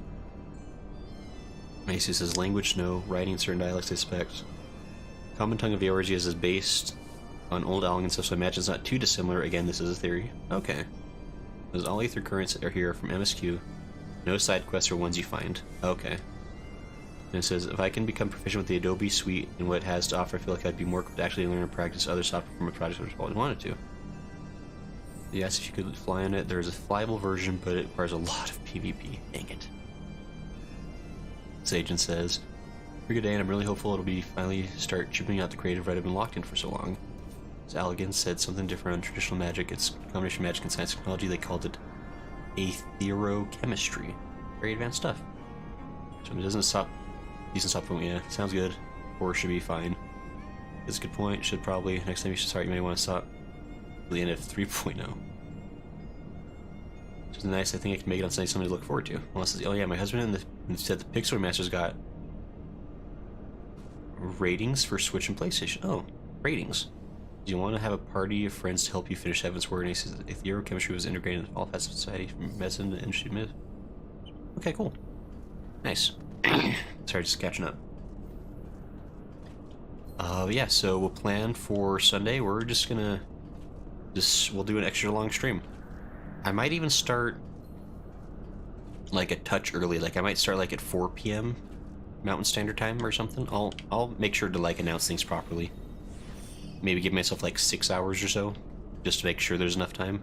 Macy says, language no, writing certain dialects I expect. Common tongue of the Eorzeas is based on Old Algan stuff, so I imagine it's not too dissimilar. Again, this is a theory. Okay. Those all ether currents are here from MSQ. No side quests or ones you find. Okay. And it says, if I can become proficient with the Adobe suite and what it has to offer, I feel like I'd be more equipped to actually learn and practice other software from a project which I've always wanted to. Yes, if you could fly on it, there's a flyable version, but it requires a lot of PvP. Dang it. This agent says, pretty good day, and I'm really hopeful it'll be finally start chipping out the creative right I've been locked in for so long. As Allegan said something different on traditional magic. It's a combination of magic and science technology. They called it aetherochemistry. Very advanced stuff. So it doesn't stop. Decent stop point, yeah. Sounds good. 4 should be fine. That's a good point. Should probably. Next time you should start, you may want to stop. The end of 3.0. Which is nice. I think I can make it on Sunday, something to look forward to. Unless, oh yeah, my husband said the Pixel Masters got ratings for Switch and PlayStation. Oh, ratings. Do you want to have a party of friends to help you finish Heavensward? And he says if chemistry was integrated into all facets of society, from medicine to industry myth. Okay, cool. Nice. Sorry, just catching up. Yeah, so we'll plan for Sunday. We're just gonna... we'll do an extra long stream. I might even start like a touch early. Like I might start like at 4 p.m. Mountain Standard Time or something. I'll make sure to like announce things properly. Maybe give myself like 6 hours or so, just to make sure there's enough time.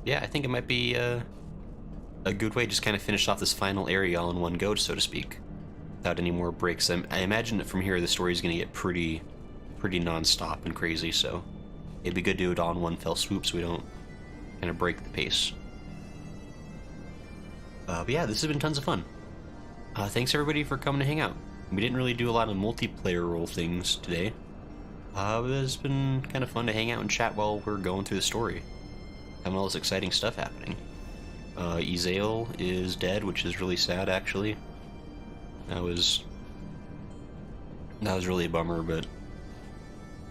Yeah, I think it might be a good way to just kind of finish off this final area all in one go, so to speak, without any more breaks. I imagine that from here the story is going to get pretty non-stop and crazy, so it'd be good to do it all in one fell swoop so we don't kind of break the pace. But yeah, this has been tons of fun. Thanks everybody for coming to hang out. We didn't really do a lot of multiplayer role things today. But it's been kind of fun to hang out and chat while we're going through the story. Having all this exciting stuff happening. Azys Lla is dead, which is really sad actually. That was really a bummer, but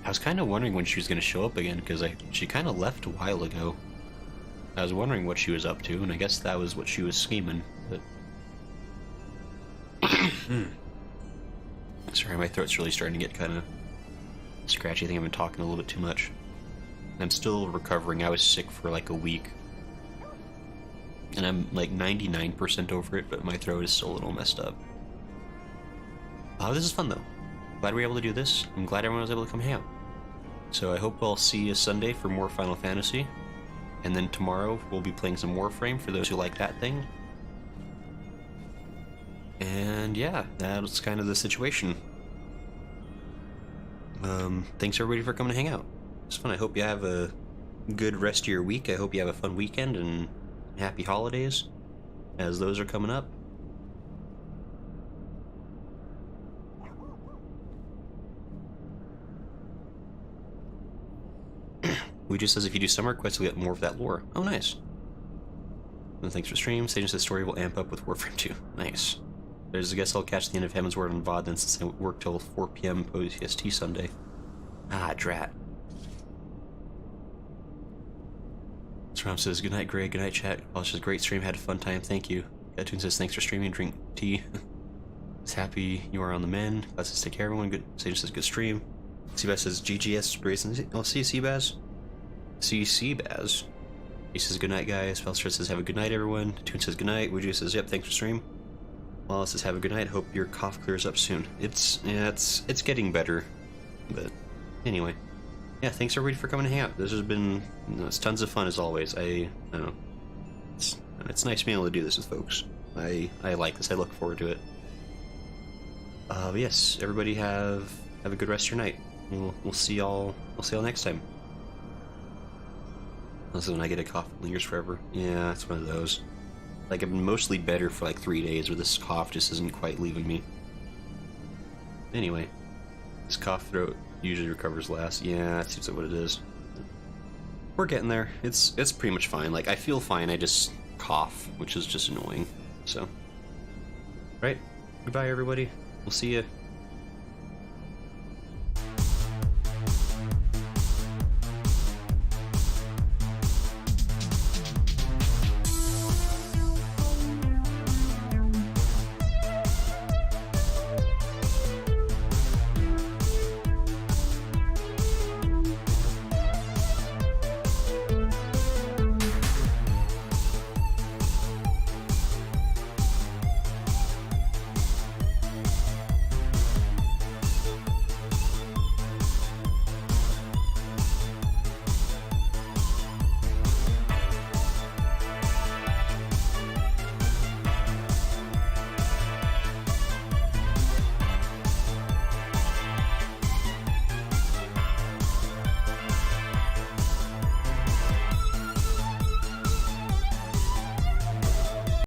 I was kind of wondering when she was going to show up again, because she kind of left a while ago. I was wondering what she was up to, and I guess that was what she was scheming, but... Sorry, my throat's really starting to get kind of scratchy. I think I've been talking a little bit too much. I'm still recovering. I was sick for like a week. And I'm like 99% over it, but my throat is still a little messed up. This is fun though. Glad we were able to do this. I'm glad everyone was able to come hang out. So I hope I'll see you Sunday for more Final Fantasy. And then tomorrow we'll be playing some Warframe for those who like that thing. And yeah, that's kind of the situation. Thanks everybody for coming to hang out. It's fun. I hope you have a good rest of your week. I hope you have a fun weekend and happy holidays as those are coming up. We just says if you do summer quests, you'll get more of that lore. Oh, nice. And thanks for stream. Sage says story will amp up with Warframe 2. Nice. There's a guess I'll catch the end of Heavensward on VOD then, since I work till 4 p.m. post-EST Sunday. Ah, drat. Strom says, good night, Greg. Good night, chat. Polish says, great stream. Had a fun time. Thank you. Gatun says, thanks for streaming. Drink tea. Is happy you are on the mend. Glad says, take care, everyone. Good. Sage says, good stream. Seabaz says, GGS. Brazen. I'll see you, Seabaz. See you, Seabaz. He says, good night, guys. Felster says, have a good night, everyone. Toon says, good night. Wuju says, yep, thanks for stream. Wallace says, have a good night. Hope your cough clears up soon. It's getting better. But anyway. Yeah, thanks everybody for coming to hang out. This has been it's tons of fun as always. I don't know. It's nice being able to do this with folks. I like this. I look forward to it. Yes, everybody have a good rest of your night. We'll see y'all next time. This is when I get a cough that lingers forever. Yeah, it's one of those. Like, I've been mostly better for like 3 days, but this cough just isn't quite leaving me. Anyway, this cough throat usually recovers last. Yeah, that seems like what it is. We're getting there. It's pretty much fine. Like, I feel fine, I just cough, which is just annoying. So, right. Goodbye, everybody. We'll see you